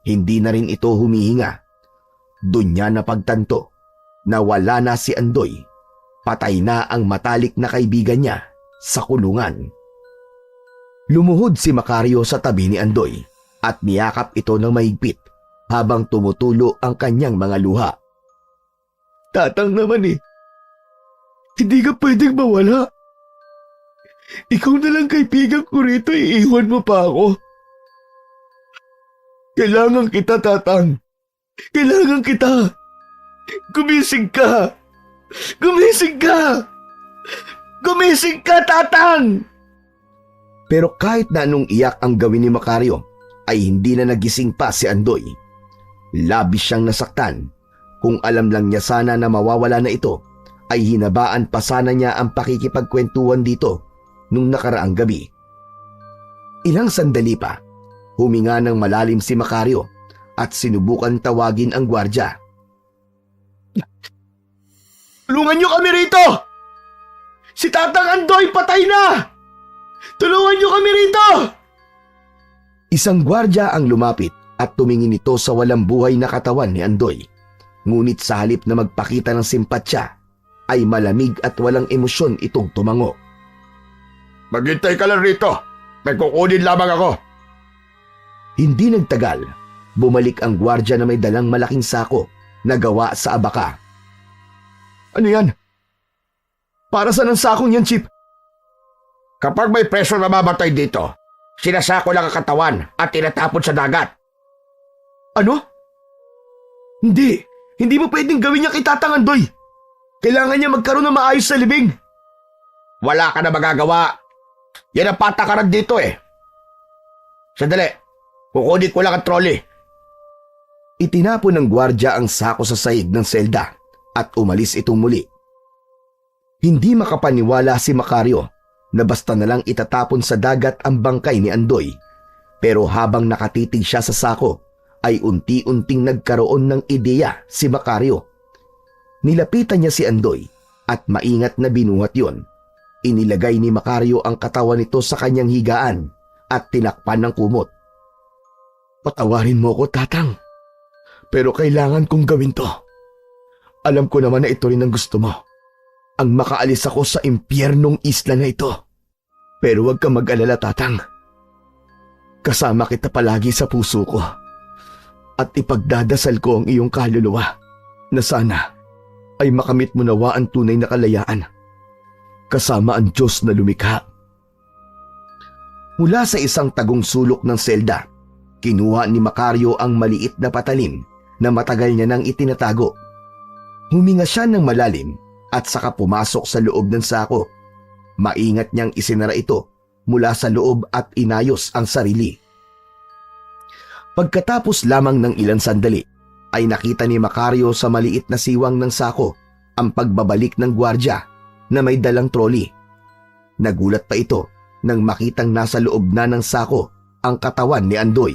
Hindi na rin ito humihinga. Doon niya napagtanto na wala na si Andoy. Patay na ang matalik na kaibigan niya sa kulungan. Lumuhod si Macario sa tabi ni Andoy at niyakap ito ng mahigpit habang tumutulo ang kanyang mga luha. Tatang naman eh. Hindi ka pwedeng mawala. Ikaw na lang kaibigan ko rito, iiwan mo pa ako. Kailangan kita, Tatang. Kailangan kita. Gumising ka! Gumising ka! Gumising ka, Tatang! Pero kahit na anong iyak ang gawin ni Macario, ay hindi na nagising pa si Andoy. Labis siyang nasaktan. Kung alam lang niya sana na mawawala na ito, ay hinabaan pa sana niya ang pakikipagkwentuhan dito nung nakaraang gabi. Ilang sandali pa, huminga ng malalim si Macario at sinubukan tawagin ang gwardya. Tulungan niyo kami rito! Si Tatang Andoy patay na! Tulungan niyo kami rito! Isang gwardya ang lumapit at tumingin ito sa walang buhay na katawan ni Andoy. Ngunit sa halip na magpakita ng simpatsya, ay malamig at walang emosyon itong tumango. Maghintay ka lang rito. May kukunin lamang ako. Hindi nagtagal, bumalik ang gwardya na may dalang malaking sako na gawa sa abaka. Ano yan? Para saan ang sakong yan, Chip? Kapag may preso na mamatay dito, sinasako lang ang katawan at tinatapon sa dagat. Ano? Hindi mo pwedeng gawin niya kay Tatang Andoy. Kailangan niya magkaroon ng maayos na libing. Wala ka na magagawa. Yan ang patakaran dito eh. Sandali, kukunin ko lang ang trolley. Itinapon ng gwardya ang sako sa sahig ng selda at umalis itong muli. Hindi makapaniwala si Macario na basta na lang itatapon sa dagat ang bangkay ni Andoy. Pero habang nakatitig siya sa sako, ay unti-unting nagkaroon ng ideya si Macario. Nilapitan niya si Andoy at maingat na binuhat yon. Inilagay ni Macario ang katawan nito sa kanyang higaan at tinakpan ng kumot. Patawarin mo ko, Tatang. Pero kailangan kong gawin to. Alam ko naman na ito rin ang gusto mo. Ang makaalis ako sa impyernong isla na ito. Pero huwag kang mag-alala, Tatang. Kasama kita palagi sa puso ko. At ipagdadasal ko ang iyong kaluluwa na sana ay makamit mo nawa ang tunay na kalayaan. Kasama ang Diyos na lumikha. Mula sa isang tagong sulok ng selda, kinuha ni Macario ang maliit na patalim na matagal niya nang itinatago. Huminga siya ng malalim at saka pumasok sa loob ng sako. Maingat niyang isinara ito mula sa loob at inayos ang sarili. Pagkatapos lamang ng ilang sandali, ay nakita ni Macario sa maliit na siwang ng sako ang pagbabalik ng gwardya na may dalang trolley. Nagulat pa ito nang makitang nasa loob na ng sako ang katawan ni Andoy.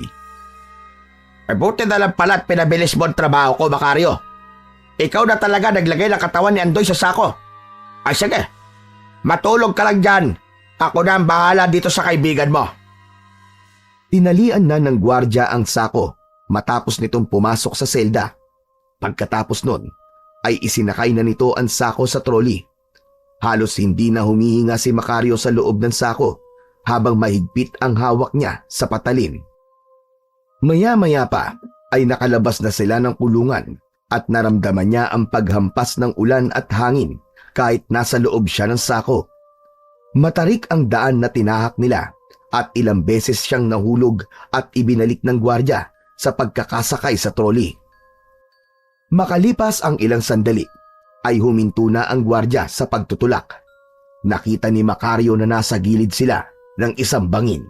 Ay buti na lang pala at pinabilis mo ang trabaho ko, Macario. Ikaw na talaga naglagay ng katawan ni Andoy sa sako. Ay sige, matulog ka lang dyan. Ako na ang bahala dito sa kaibigan mo. Tinalian na ng gwardya ang sako matapos nitong pumasok sa selda. Pagkatapos nun, ay isinakay na nito ang sako sa trolley. Halos hindi na humihinga si Macario sa loob ng sako habang mahigpit ang hawak niya sa patalim. Maya-maya pa ay nakalabas na sila ng kulungan at naramdaman niya ang paghampas ng ulan at hangin kahit nasa loob siya ng sako. Matarik ang daan na tinahak nila at ilang beses siyang nahulog at ibinalik ng gwardya sa pagkakasakay sa trolley. Makalipas ang ilang sandali, ay huminto na ang gwardya sa pagtutulak. Nakita ni Macario na nasa gilid sila ng isang bangin.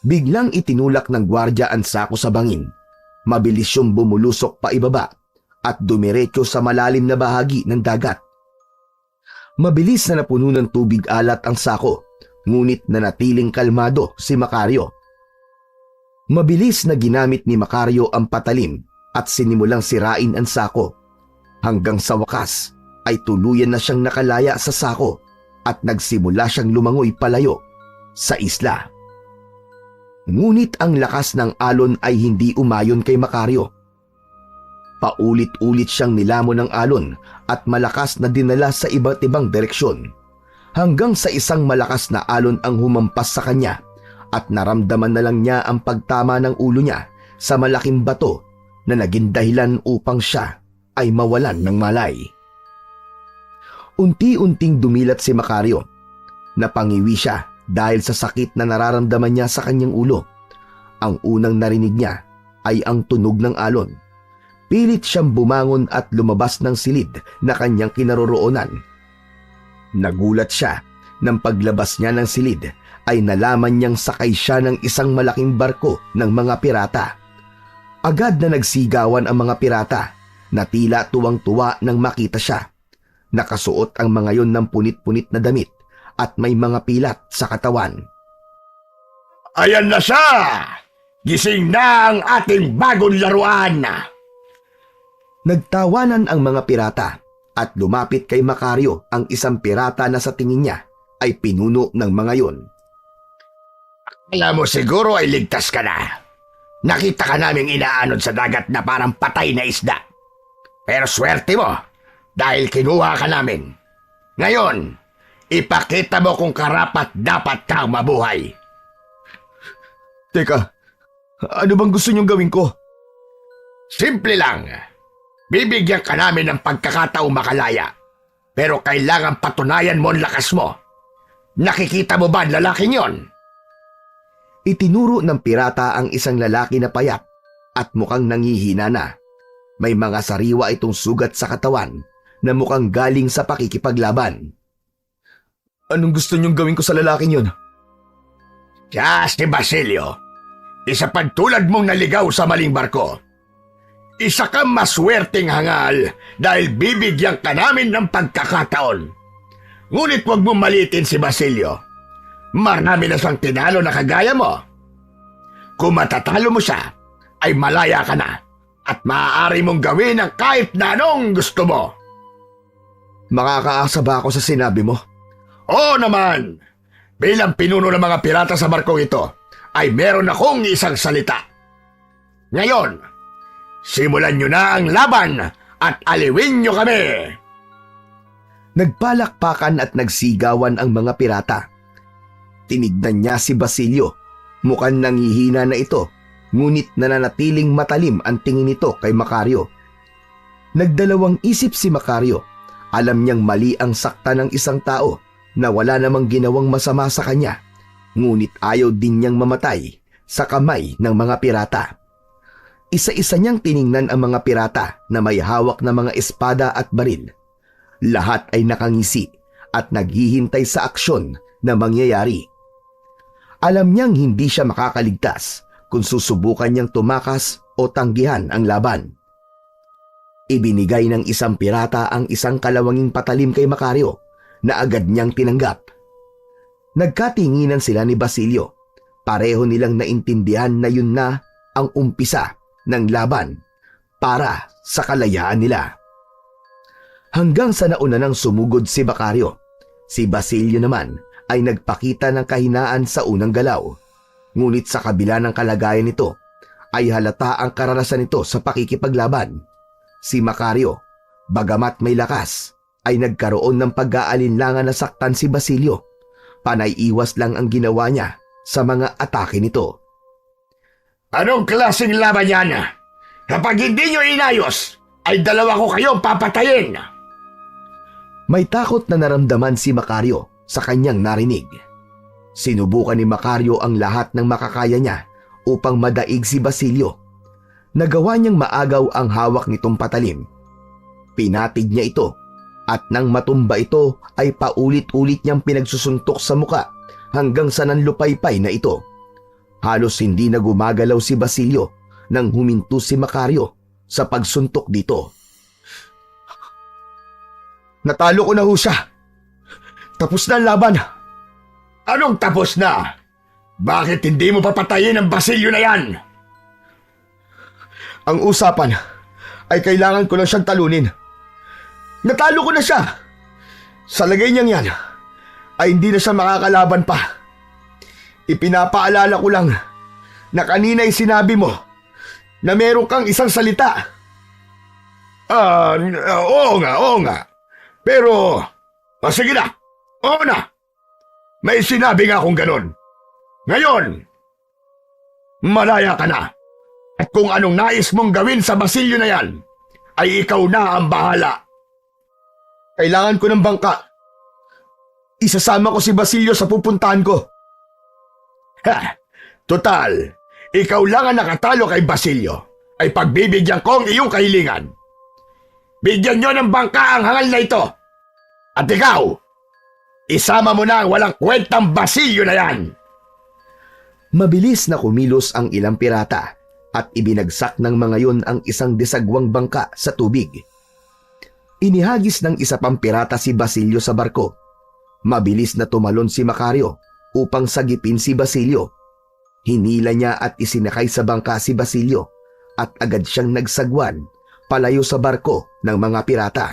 Biglang itinulak ng gwardya ang sako sa bangin. Mabilis siyang bumulusok pa ibaba at dumiretso sa malalim na bahagi ng dagat. Mabilis na napuno ng tubig alat ang sako, ngunit nanatiling kalmado si Macario. Mabilis na ginamit ni Macario ang patalim at sinimulang sirain ang sako. Hanggang sa wakas ay tuluyan na siyang nakalaya sa sako at nagsimula siyang lumangoy palayo sa isla. Ngunit ang lakas ng alon ay hindi umayon kay Macario. Paulit-ulit siyang nilamon ng alon at malakas na dinala sa iba't ibang direksyon, hanggang sa isang malakas na alon ang humampas sa kanya at naramdaman na lang niya ang pagtama ng ulo niya sa malaking bato na naging dahilan upang siya ay mawalan ng malay. Unti-unting dumilat si Macario. Napangiwi siya dahil sa sakit na nararamdaman niya sa kanyang ulo. Ang unang narinig niya ay ang tunog ng alon. Pilit siyang bumangon at lumabas ng silid na kanyang kinaroroonan. Nagulat siya nang paglabas niya ng silid ay nalaman niyang sakay siya ng isang malaking barko ng mga pirata. Agad na nagsigawan ang mga pirata na tila tuwang-tuwa nang makita siya. Nakasuot ang mga yon ng punit-punit na damit at may mga pilat sa katawan. Ayan na siya! Gising na ang ating bagong laruan! Nagtawanan ang mga pirata at lumapit kay Macario ang isang pirata na sa tingin niya ay pinuno ng mga yon. Alam mo siguro ay ligtas ka na. Nakita ka naming inaanod sa dagat na parang patay na isda. Pero swerte mo dahil kinuha ka namin. Ngayon, ipakita mo kung karapat dapat kang mabuhay. Teka, ano bang gusto niyong gawin ko? Simple lang. Bibigyan ka namin ng pagkakataong makalaya. Pero kailangan patunayan mo ang lakas mo. Nakikita mo ba ang lalaking yon? Itinuro ng pirata ang isang lalaki na payat at mukhang nangihina na. May mga sariwa itong sugat sa katawan na mukhang galing sa pakikipaglaban. Anong gusto niyong gawin ko sa lalaking yon? Siya si Basilio. Isa pagtulad mong naligaw sa maling barko. Isa kang maswerteng hangal dahil bibigyan ka namin ng pagkakataon. Ngunit huwag mong malitin si Basilio. Marami na siyang tinalo na kagaya mo. Kung matatalo mo siya, ay malaya ka na at maaari mong gawin ang kahit na anong gusto mo. Makakaasa ba ako sa sinabi mo? Oo naman! Bilang pinuno ng mga pirata sa barkong ito, ay meron akong isang salita. Ngayon, simulan nyo na ang laban at aliwin nyo kami! Nagpalakpakan at nagsigawan ang mga pirata. Tinignan niya si Basilio. Mukhang nangihina na ito, ngunit nananatiling matalim ang tingin nito kay Macario. Nagdalawang isip si Macario. Alam niyang mali ang sakta ng isang tao na wala namang ginawang masama sa kanya, ngunit ayaw din niyang mamatay sa kamay ng mga pirata. Isa-isa niyang tiningnan ang mga pirata na may hawak na mga espada at baril. Lahat ay nakangisi at naghihintay sa aksyon na mangyayari. Alam niyang hindi siya makakaligtas kung susubukan niyang tumakas o tanggihan ang laban. Ibinigay ng isang pirata ang isang kalawanging patalim kay Macario na agad niyang tinanggap. Nagkatinginan sila ni Basilio. Pareho nilang naintindihan na yun na ang umpisa ng laban para sa kalayaan nila. Hanggang sa nauna nang sumugod si Macario, si Basilio naman ay nagpakita ng kahinaan sa unang galaw. Ngunit sa kabila ng kalagayan nito, ay halata ang karanasan nito sa pakikipaglaban. Si Macario, bagamat may lakas, ay nagkaroon ng pag-aalinlangan na saktan si Basilio. Panay iwas lang ang ginawa niya sa mga atake nito. Anong klaseng laban yan? Kapag hindi nyo inayos, ay dalawa ko kayong papatayin! May takot na naramdaman si Macario sa kanyang narinig. Sinubukan ni Macario ang lahat ng makakaya niya upang madaig si Basilio. Nagawa niyang maagaw ang hawak nitong patalim. Pinatig niya ito at nang matumba ito ay paulit-ulit niyang pinagsusuntok sa muka hanggang sa nanlupaypay na ito. Halos hindi na gumagalaw si Basilio nang huminto si Macario sa pagsuntok dito. Natalo ko na ho siya. Tapos na ang laban. Anong tapos na? Bakit hindi mo papatayin ang Basilio na yan? Ang usapan ay kailangan ko lang siyang talunin. Natalo ko na siya. Sa lagay niyang yan, ay hindi na siya makakalaban pa. Ipinapaalala ko lang na kanina'y sinabi mo na meron kang isang salita. Oo nga. Pero, sige na. Oo na. May sinabi nga akong ganon. Ngayon, malaya ka na. At kung anong nais mong gawin sa Basilio na yan, ay ikaw na ang bahala. Kailangan ko ng bangka. Isasama ko si Basilio sa pupuntahan ko. Total, ikaw lang ang nakatalo kay Basilio. ay pagbibigyan ko ang iyong kahilingan. Bigyan nyo ng bangka ang hangal na ito. At ikaw, isama mo na ang walang kwentang Basilyo na yan. Mabilis na kumilos ang ilang pirata at ibinagsak ng mga yon ang isang desagwang bangka sa tubig. Inihagis ng isa pang pirata si Basilyo sa barko. Mabilis na tumalon si Macario upang sagipin si Basilyo. Hinila niya at isinakay sa bangka si Basilyo at agad siyang nagsagwan palayo sa barko ng mga pirata.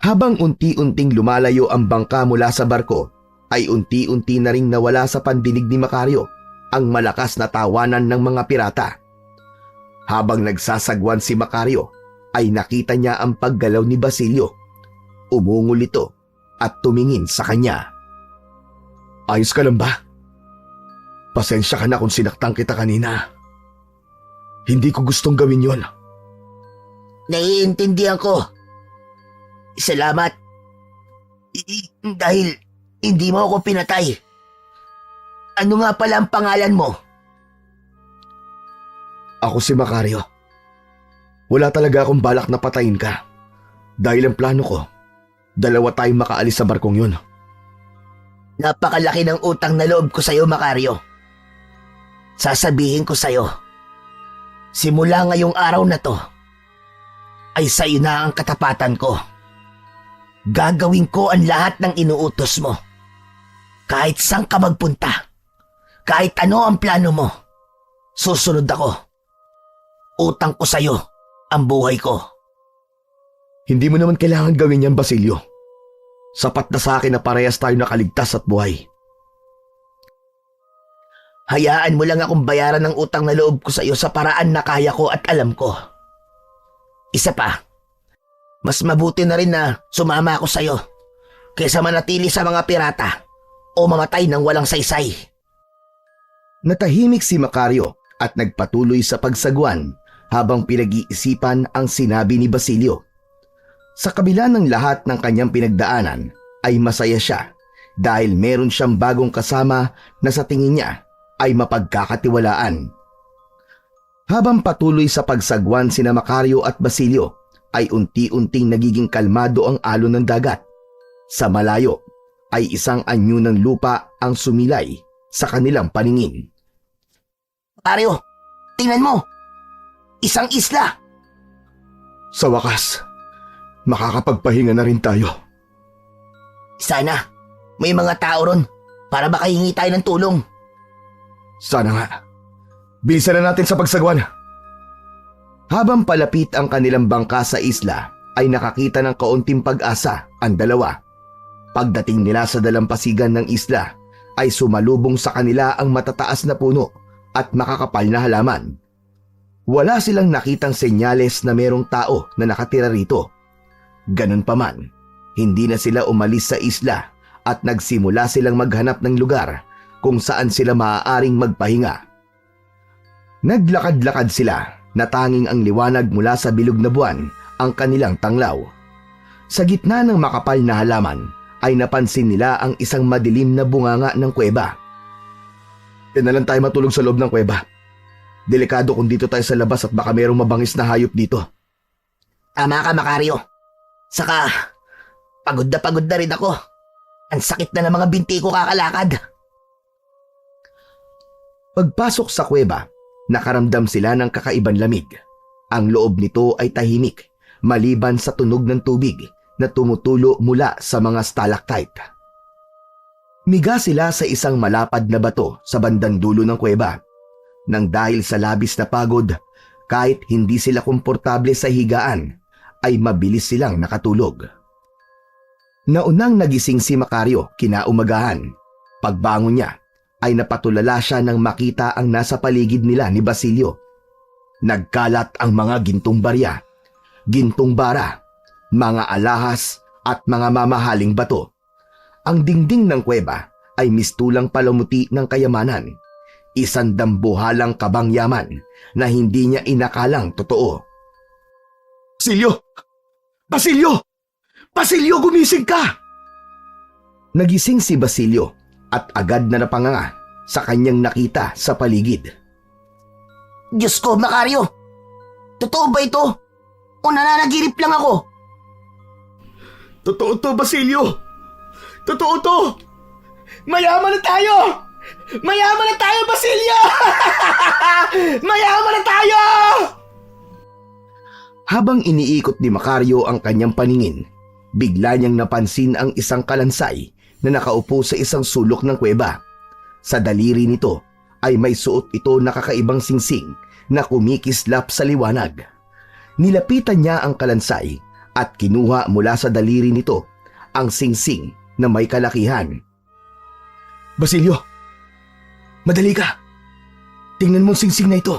Habang unti-unting lumalayo ang bangka mula sa barko, ay unti-unti na ring nawala sa pandinig ni Macario ang malakas na tawanan ng mga pirata. Habang nagsasagwan si Macario, ay nakita niya ang paggalaw ni Basilyo. Umungol ito at tumingin sa kanya. Ayos ka lang ba? Pasensya ka na kung sinaktan kita kanina. Hindi ko gustong gawin yon. Naiintindihan ko. Salamat. Dahil hindi mo ako pinatay. Ano nga pala ang pangalan mo? Ako si Macario. Wala talaga akong balak na patayin ka. Dahil ang plano ko, dalawa tayong makaalis sa barkong yun. Napakalaki ng utang na loob ko sa'yo, Macario. Sasabihin ko sa'yo, simula ngayong araw na to, ay sa'yo na ang katapatan ko. Gagawin ko ang lahat ng inuutos mo. Kahit saan ka magpunta, kahit ano ang plano mo, susunod ako. Utang ko sa'yo ang buhay ko. Hindi mo naman kailangan gawin yan, Basilyo. Sapat na sa akin na parehas tayo nakaligtas at buhay. Hayaan mo lang akong bayaran ng utang na loob ko sa'yo sa paraan na kaya ko at alam ko. Isa pa, mas mabuti na rin na sumama ako sa'yo kaysa manatili sa mga pirata o mamatay ng walang saysay. Natahimik si Macario at nagpatuloy sa pagsagwan habang pinag-iisipan ang sinabi ni Basilyo. Sa kabila ng lahat ng kanyang pinagdaanan ay masaya siya dahil meron siyang bagong kasama na sa tingin niya ay mapagkakatiwalaan. Habang patuloy sa pagsagwan sina Macario at Basilyo ay unti-unting nagiging kalmado ang alon ng dagat. Sa malayo ay isang anyo ng lupa ang sumilay sa kanilang paningin. Macario, tingnan mo! Isang isla! Sa wakas, makakapagpahinga na rin tayo. Sana may mga tao ron para makahingi tayo ng tulong. Sana nga. Bilisan na natin sa pagsagwan. Habang palapit ang kanilang bangka sa isla, ay nakakita ng kaunting pag-asa ang dalawa. Pagdating nila sa dalampasigan ng isla, ay sumalubong sa kanila ang matataas na puno at makakapal na halaman. Wala silang nakitang senyales na merong tao na nakatira rito. Ganun pa man, hindi na sila umalis sa isla at nagsimula silang maghanap ng lugar kung saan sila maaaring magpahinga. Naglakad-lakad sila na tanging ang liwanag mula sa bilog na buwan ang kanilang tanglaw. Sa gitna ng makapal na halaman ay napansin nila ang isang madilim na bunganga ng kuweba. Diyan na lang tayo matulog sa loob ng kuweba. Delikado kung dito tayo sa labas at baka mayroong mabangis na hayop dito. Tama ka, Macario. Saka, pagod na rin ako. Ang sakit na ng mga binti ko kakalakad. Pagpasok sa kuweba, nakaramdam sila ng kakaibang lamig. Ang loob nito ay tahimik, maliban sa tunog ng tubig na tumutulo mula sa mga stalactite. Miga sila sa isang malapad na bato sa bandang dulo ng kuweba. Nang dahil sa labis na pagod, kahit hindi sila komportable sa higaan, ay mabilis silang nakatulog. Naunang nagising si Macario kinaumagahan. Pagbangon niya, ay napatulala siya nang makita ang nasa paligid nila ni Basilyo. Nagkalat ang mga gintong barya, gintong bara, mga alahas at mga mamahaling bato. Ang dingding ng kuweba ay mistulang palamuti ng kayamanan, isang dambuhalang kabangyaman na hindi niya inakalang totoo. Basilyo! Basilyo! Basilyo, gumising ka! Nagising si Basilyo at agad na napanganga sa kanyang nakita sa paligid. Diyos ko, Macario! Totoo ba ito? O nananaginip lang ako? Totoo to, Basilio! Totoo to! Mayaman na tayo! Mayaman na tayo, Basilio! Mayaman na tayo! Habang iniikot ni Macario ang kanyang paningin, bigla niyang napansin ang isang kalansay na nakaupo sa isang sulok ng kuweba. Sa daliri nito ay may suot ito na kakaibang singsing na kumikislap sa liwanag. Nilapitan niya ang kalansay at kinuha mula sa daliri nito ang singsing na may kalakihan. Basilio, madali ka. Tingnan mo ang singsing na ito.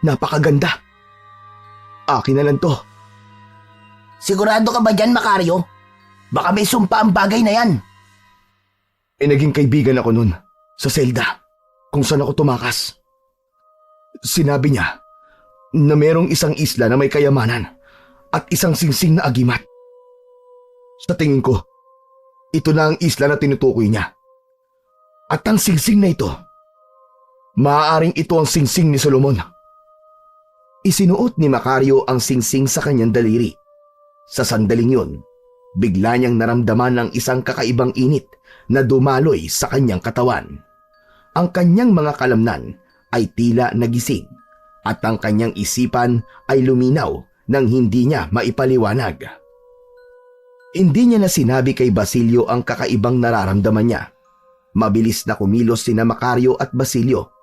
Napakaganda. Akin na lang to. Sigurado ka ba dyan, Macario? Baka may sumpa ang bagay na yan. Naging kaibigan ako nun sa selda kung saan ako tumakas. Sinabi niya na merong isang isla na may kayamanan at isang singsing na agimat. Sa tingin ko, ito na ang isla na tinutukoy niya. At ang singsing na ito, maaaring ito ang singsing ni Solomon. Isinuot ni Macario ang singsing sa kanyang daliri. Sa sandaling yun, bigla niyang naramdaman ng isang kakaibang init na dumaloy sa kanyang katawan. Ang kanyang mga kalamnan ay tila nagising at ang kanyang isipan ay luminaw nang hindi niya maipaliwanag. Hindi niya na sinabi kay Basilio ang kakaibang nararamdaman niya. Mabilis na kumilos sina Macario at Basilio.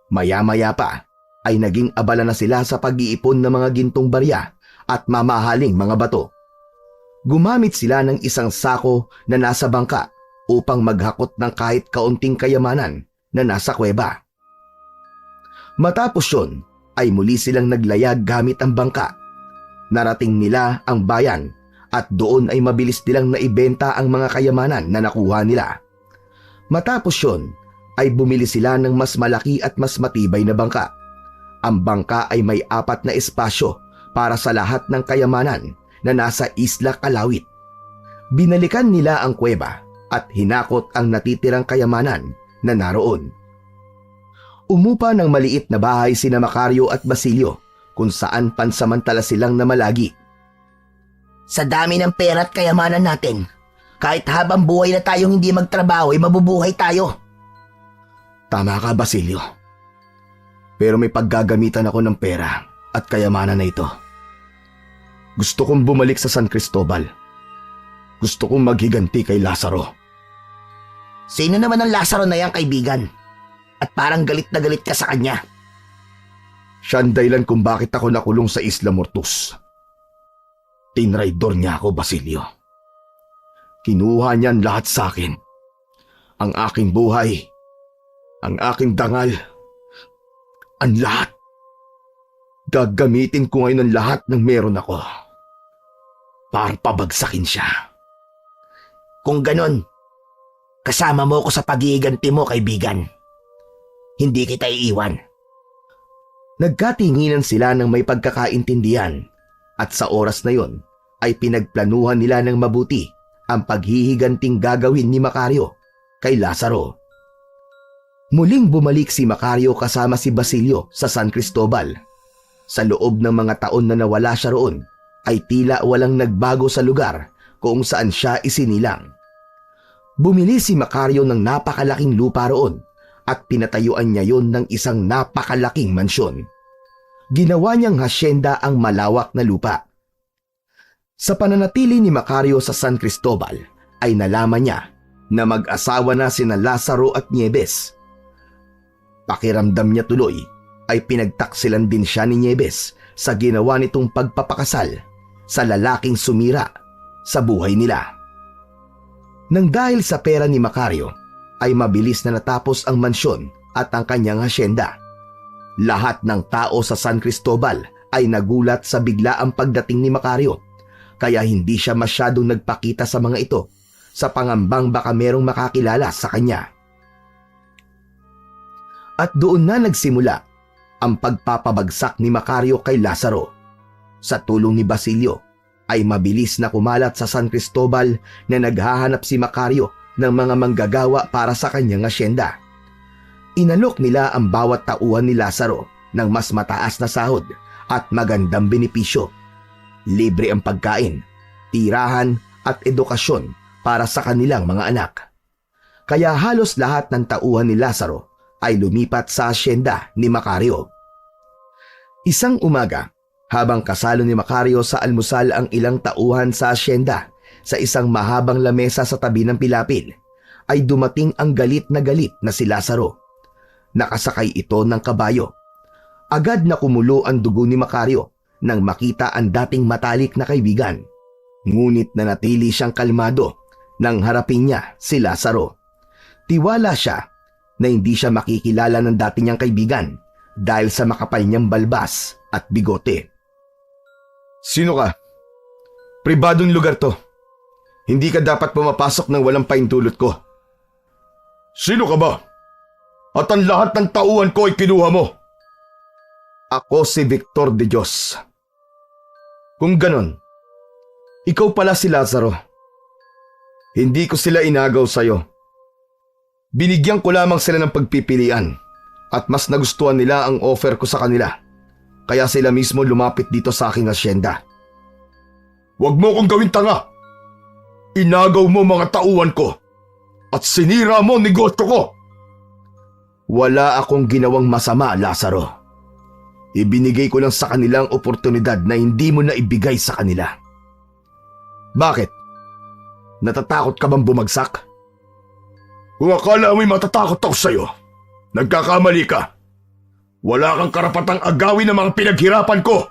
Maya-maya pa ay naging abala na sila sa pag-iipon ng mga gintong barya at mamahaling mga bato. Gumamit sila ng isang sako na nasa bangka upang maghakot ng kahit kaunting kayamanan na nasa kuweba. Matapos yun ay muli silang naglayag gamit ang bangka. Narating nila ang bayan at doon ay mabilis nilang naibenta ang mga kayamanan na nakuha nila. Matapos yun ay bumili sila ng mas malaki at mas matibay na bangka. Ang bangka ay may 4 na espasyo para sa lahat ng kayamanan na nasa Isla Kalawit. Binalikan nila ang kuweba at hinakot ang natitirang kayamanan na naroon. Umupa ng maliit na bahay sina Macario at Basilio kung saan pansamantala silang namalagi. Sa dami ng pera at kayamanan natin, kahit habang buhay na tayong hindi magtrabaho ay mabubuhay tayo. Tama ka, Basilio. Pero may paggagamitan ako ng pera at kayamanan na ito. Gusto kong bumalik sa San Cristobal. Gusto kong maghiganti kay Lazaro. Sino naman ang Lazaro na yan, kaibigan? At parang galit na galit ka sa kanya. Siya ang dahilan kung bakit ako nakulong sa Isla Mortus. Tinraidor niya ako, Basilio. Kinuha niyan lahat sa akin. Ang aking buhay, ang aking dangal, ang lahat. Gagamitin ko ngayon ang lahat ng meron ako para pabagsakin siya. Kung ganon, kasama mo ko sa pag-iiganti mo, kaibigan. Hindi kita iiwan. Nagkatinginan sila ng may pagkakaintindihan at sa oras na yon ay pinagplanuhan nila ng mabuti ang paghihiganting gagawin ni Macario kay Lazaro. Muling bumalik si Macario kasama si Basilio sa San Cristobal. Sa loob ng mga taon na nawala siya roon, ay tila walang nagbago sa lugar kung saan siya isinilang. Bumili si Macario ng napakalaking lupa roon at pinatayuan niya yon ng isang napakalaking mansyon. Ginawa niyang hasyenda ang malawak na lupa. Sa pananatili ni Macario sa San Cristobal ay nalaman niya na mag-asawa na sina Lazaro at Nieves. Pakiramdam niya tuloy ay pinagtaksilan din siya ni Nieves sa ginawa nitong pagpapakasal sa lalaking sumira sa buhay nila. Nang dahil sa pera ni Macario ay mabilis na natapos ang mansyon at ang kanyang hasyenda. Lahat ng tao sa San Cristobal ay nagulat sa biglaang pagdating ni Macario, kaya hindi siya masyadong nagpakita sa mga ito sa pangambang baka merong makakilala sa kanya. At doon na nagsimula ang pagpapabagsak ni Macario kay Lazaro. Sa tulong ni Basilio ay mabilis na kumalat sa San Cristobal na naghahanap si Macario ng mga manggagawa para sa kanyang asyenda. Inalok nila ang bawat tauhan ni Lazaro ng mas mataas na sahod at magandang benepisyo. Libre ang pagkain, tirahan at edukasyon para sa kanilang mga anak. Kaya halos lahat ng tauhan ni Lazaro ay lumipat sa asyenda ni Macario. Isang umaga, habang kasalo ni Macario sa almusal ang ilang tauhan sa asyenda sa isang mahabang lamesa sa tabi ng pilapil, ay dumating ang galit na si Lazaro. Nakasakay ito ng kabayo. Agad na kumulo ang dugo ni Macario nang makita ang dating matalik na kaibigan. Ngunit nanatili siyang kalmado nang harapin niya si Lazaro. Tiwala siya na hindi siya makikilala ng dati niyang kaibigan dahil sa makapal niyang balbas at bigote. Sino ka? Pribadong lugar to. Hindi ka dapat pumapasok ng walang paintulot ko. Sino ka ba? At ang lahat ng tauhan ko ay kinuha mo. Ako si Victor de Dios. Kung ganon, ikaw pala si Lazaro. Hindi ko sila inagaw sa'yo. Binigyan ko lamang sila ng pagpipilian at mas nagustuhan nila ang offer ko sa kanila. Kaya sila mismo lumapit dito sa aking asyenda. Huwag mo kong gawin tanga. Inagaw mo mga tauhan ko at sinira mo ang negosyo ko. Wala akong ginawang masama, Lazaro. Ibinigay ko lang sa kanilang oportunidad na hindi mo na ibigay sa kanila. Bakit? Natatakot ka bang bumagsak? Kung akala mo'y matatakot ako sa'yo, nagkakamali ka. Wala kang karapatang agawin ang mga pinaghirapan ko.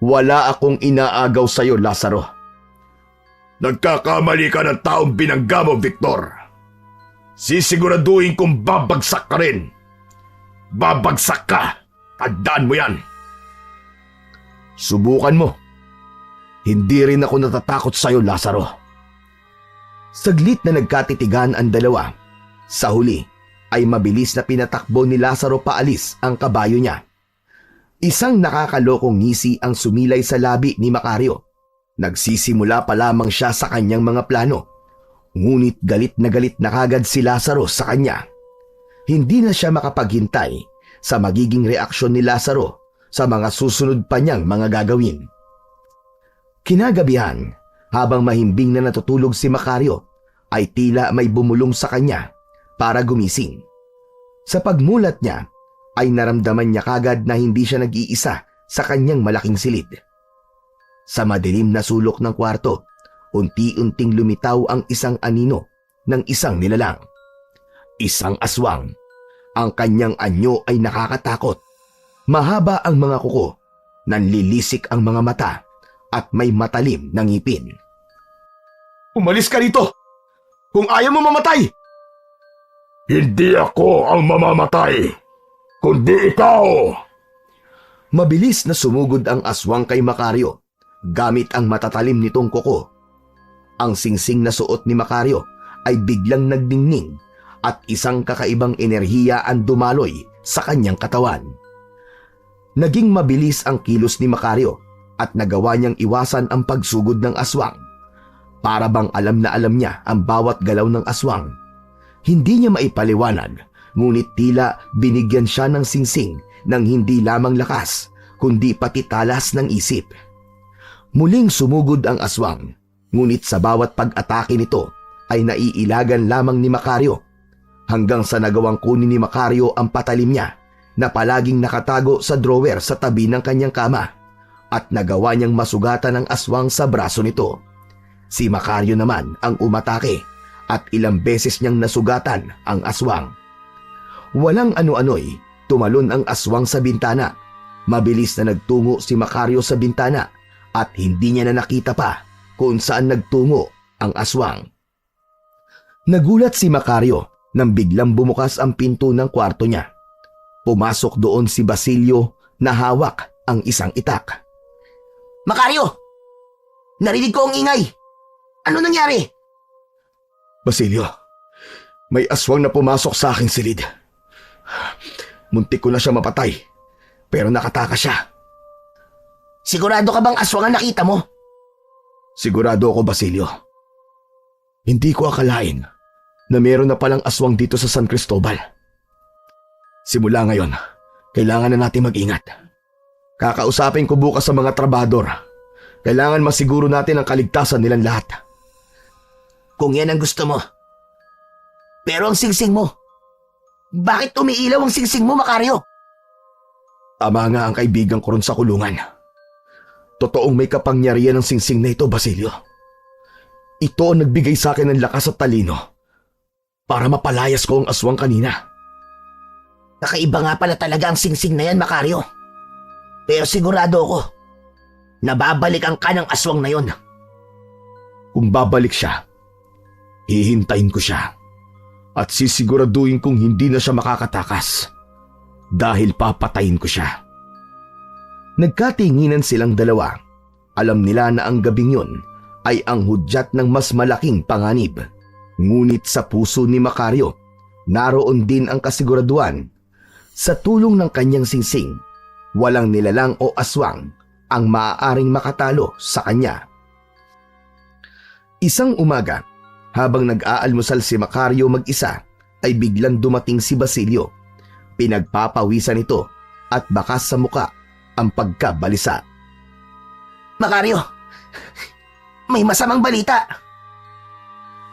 Wala akong inaagaw sa'yo, Lazaro. Nagkakamali ka ng taong binangga mo, Victor. Sisiguraduhin kong babagsak ka rin. Babagsak ka. Tandaan mo yan. Subukan mo. Hindi rin ako natatakot sa'yo, Lazaro. Saglit na nagkatitigan ang dalawa. Sa huli ay mabilis na pinatakbo ni Lazaro paalis ang kabayo niya. Isang nakakalokong ngisi ang sumilay sa labi ni Macario. Nagsisimula pa lamang siya sa kanyang mga plano. Ngunit galit na kagad si Lazaro sa kanya. Hindi na siya makapaghintay sa magiging reaksyon ni Lazaro sa mga susunod pa niyang mga gagawin. Kinagabihan, habang mahimbing na natutulog si Macario, ay tila may bumulong sa kanya para gumising. Sa pagmulat niya, ay naramdaman niya kagad na hindi siya nag-iisa sa kanyang malaking silid. Sa madilim na sulok ng kwarto, unti-unting lumitaw ang isang anino ng isang nilalang. Isang aswang. Ang kanyang anyo ay nakakatakot. Mahaba ang mga kuko, nanlilisik ang mga mata, at may matalim na ngipin. Umalis ka rito! Kung ayaw mo mamatay! Hindi ako ang mamamatay, kundi ikaw! Mabilis na sumugod ang aswang kay Macario, gamit ang matatalim nitong kuko. Ang singsing na suot ni Macario ay biglang nagdingning at isang kakaibang enerhiya ang dumaloy sa kanyang katawan. Naging mabilis ang kilos ni Macario at nagawa niyang iwasan ang pagsugod ng aswang. Para bang alam na alam niya ang bawat galaw ng aswang. Hindi niya maipaliwanag, ngunit tila binigyan siya ng singsing ng hindi lamang lakas, kundi pati talas ng isip. Muling sumugod ang aswang, ngunit sa bawat pag-atake nito ay naiilagan lamang ni Macario, hanggang sa nagawang kunin ni Macario ang patalim niya na palaging nakatago sa drawer sa tabi ng kanyang kama, at nagawa niyang masugatan ang aswang sa braso nito. Si Macario naman ang umatake at ilang beses niyang nasugatan ang aswang. Walang ano-ano'y tumalon ang aswang sa bintana. Mabilis na nagtungo si Macario sa bintana at hindi niya na nakita pa kung saan nagtungo ang aswang. Nagulat si Macario nang biglang bumukas ang pinto ng kwarto niya. Pumasok doon si Basilio na hawak ang isang itak. Macario! Narinig ko ang ingay! Ano nangyari? Basilio, may aswang na pumasok sa aking silid. Muntik ko na siya mapatay, pero nakatakas siya. Sigurado ka bang aswang ang nakita mo? Sigurado ako, Basilio. Hindi ko akalain na meron na palang aswang dito sa San Cristobal. Simula ngayon, Kailangan na natin mag-ingat. Kakausapin ko bukas sa mga trabahador. Kailangan masiguro natin ang kaligtasan nilang lahat. Kung yan ang gusto mo. Pero ang singsing mo, bakit umiilaw ang singsing mo, Macario? Tama nga ang kaibigan ko ron sa kulungan. Totoong may kapangyarihan ng singsing na ito, Basilio. Ito ang nagbigay sa akin ng lakas at talino para mapalayas ko ang aswang kanina. Kakaiba nga pala talaga ang singsing na yan, Macario. Pero sigurado ako, nababalikan ka ng aswang na yon. Kung babalik siya, hihintayin ko siya at sisiguraduhin kong hindi na siya makakatakas dahil papatayin ko siya. Nagkatinginan silang dalawa. Alam nila na ang gabing yun ay ang hudyat ng mas malaking panganib. Ngunit sa puso ni Macario, naroon din ang kasiguraduhan. Sa tulong ng kanyang singsing, walang nilalang o aswang ang maaaring makatalo sa kanya. Isang umaga, habang nag-aalmusal si Macario mag-isa, ay biglang dumating si Basilio. Pinagpapawisan ito at bakas sa muka ang pagkabalisa. Macario, may masamang balita.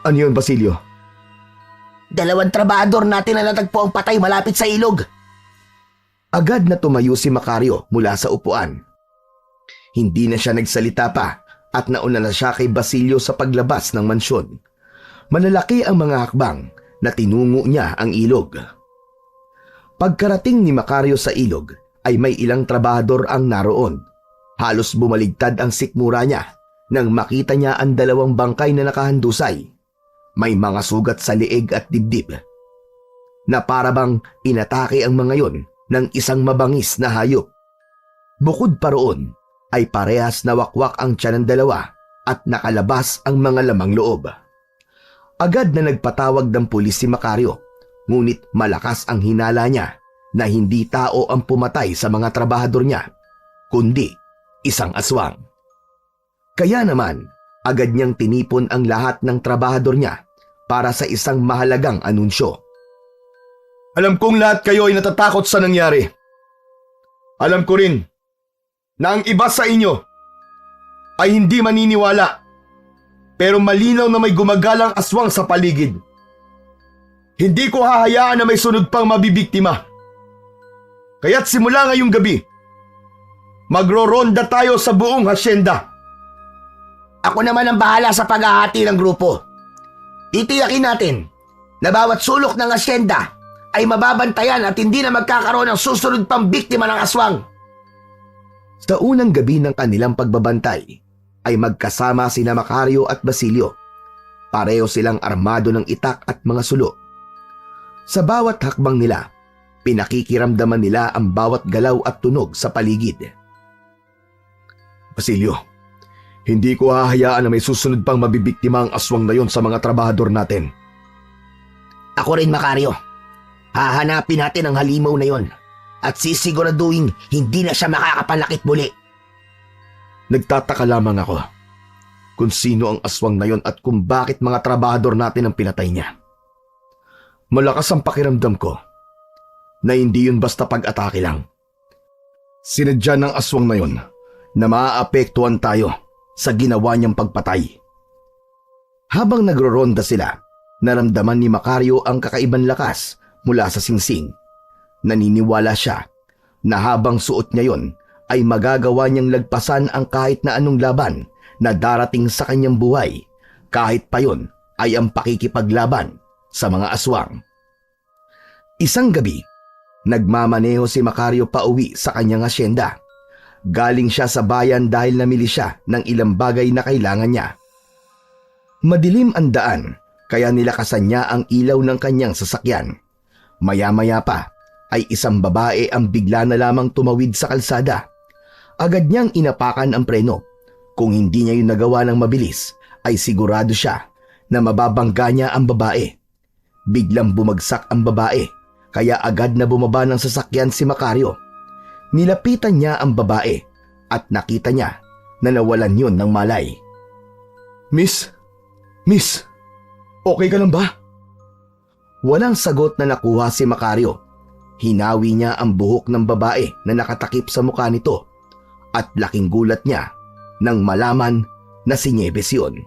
Ano yun, Basilio? 2 trabahador natin na natagpo ang patay malapit sa ilog. Agad na tumayo si Macario mula sa upuan. Hindi na siya nagsalita pa at nauna na siya kay Basilio sa paglabas ng mansyon. Malalaki ang mga hakbang na tinungo niya ang ilog. Pagkarating ni Macario sa ilog ay may ilang trabahador ang naroon. Halos bumaligtad ang sikmura niya nang makita niya ang 2 bangkay na nakahandusay. May mga sugat sa liig at dibdib. Na para bang inatake ang mga yon ng isang mabangis na hayop. Bukod pa roon ay parehas na wakwak ang tiyan ng 2 at nakalabas ang mga lamang loob. Agad na nagpatawag ng pulis si Macario, ngunit malakas ang hinala niya na hindi tao ang pumatay sa mga trabahador niya, kundi isang aswang. Kaya naman, agad niyang tinipon ang lahat ng trabahador niya para sa isang mahalagang anunsyo. Alam kong lahat kayo ay natatakot sa nangyari. Alam ko rin na ang iba sa inyo ay hindi maniniwala, pero malinaw na may gumagalang aswang sa paligid. Hindi ko hahayaan na may sunod pang mabibiktima. Kaya't simula ngayong gabi, magro-ronda tayo sa buong hasyenda. Ako naman ang bahala sa paghahati ng grupo. Titiyakin natin na bawat sulok ng hasyenda ay mababantayan at hindi na magkakaroon ng susunod pang biktima ng aswang. Sa unang gabi ng kanilang pagbabantay ay magkasama sina Macario at Basilio. Pareho silang armado ng itak at mga sulo. Sa bawat hakbang nila, pinakikiramdaman nila ang bawat galaw at tunog sa paligid. Basilio, hindi ko hahayaan na may susunod pang mabibiktima ang aswang na yon sa mga trabahador natin. Ako rin, Macario. Hahanapin natin ang halimaw na yon at sisiguraduhin hindi na siya makakapanakit muli. Nagtataka lamang ako kung sino ang aswang na yon at kung bakit mga trabahador natin ang pinatay niya. Malakas ang pakiramdam ko na hindi yun basta pag-atake lang. Sinadya ng aswang na yon na maaapektuhan tayo sa ginawa niyang pagpatay. Habang nagro-ronda sila, naramdaman ni Macario ang kakaibang lakas mula sa singsing. Naniniwala siya na habang suot niya yon ay magagawa niyang lagpasan ang kahit na anong laban na darating sa kanyang buhay, kahit pa yon ay ang pakikipaglaban sa mga aswang. Isang gabi, nagmamaneho si Macario pauwi sa kanyang asyenda. Galing siya sa bayan dahil namili siya ng ilang bagay na kailangan niya. Madilim ang daan, kaya nilakasan niya ang ilaw ng kanyang sasakyan. Maya-maya pa ay isang babae ang bigla na lamang tumawid sa kalsada. Agad niyang inapakan ang preno. Kung hindi niya yun nagawa ng mabilis, ay sigurado siya na mababangga niya ang babae. Biglang bumagsak ang babae, kaya agad na bumaba ng sasakyan si Macario. Nilapitan niya ang babae at nakita niya na nawalan yun ng malay. Miss, okay ka lang ba? Walang sagot na nakuha si Macario. Hinawi niya ang buhok ng babae na nakatakip sa mukha nito at laking gulat niya nang malaman na si Nieves yun.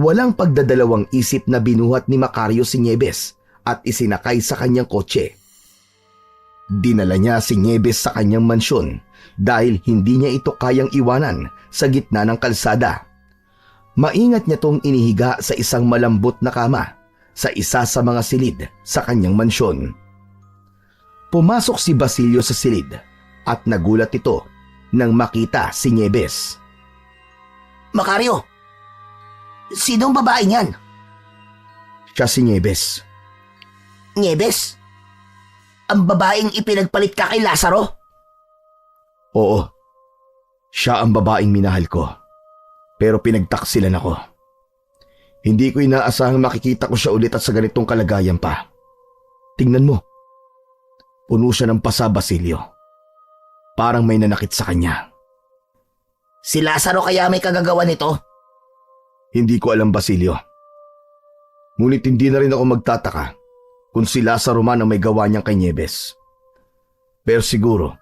Walang pagdadalawang isip na binuhat ni Macario si Nieves at isinakay sa kanyang kotse. Dinala niya si Nieves sa kanyang mansyon dahil hindi niya ito kayang iwanan sa gitna ng kalsada. Maingat niya tong inihiga sa isang malambot na kama sa isa sa mga silid sa kanyang mansyon. Pumasok si Basilio sa silid at nagulat ito nang makita si Nieves. Macario, sinong babae niyan? Siya si Nieves. Nieves? Ang babaeng ipinagpalit ka kay Lazaro? Oo, siya ang babaeng minahal ko. Pero pinagtaksilan ako. Hindi ko inaasahang makikita ko siya ulit at sa ganitong kalagayan pa. Tingnan mo. Puno siya ng pasa, Basilio. Parang may nanakit sa kanya. Si Lazaro kaya may kagagawa nito? Hindi ko alam, Basilio. Ngunit hindi na rin ako magtataka kung si Lazaro man ang may gawa niyang kay Nieves. Pero siguro,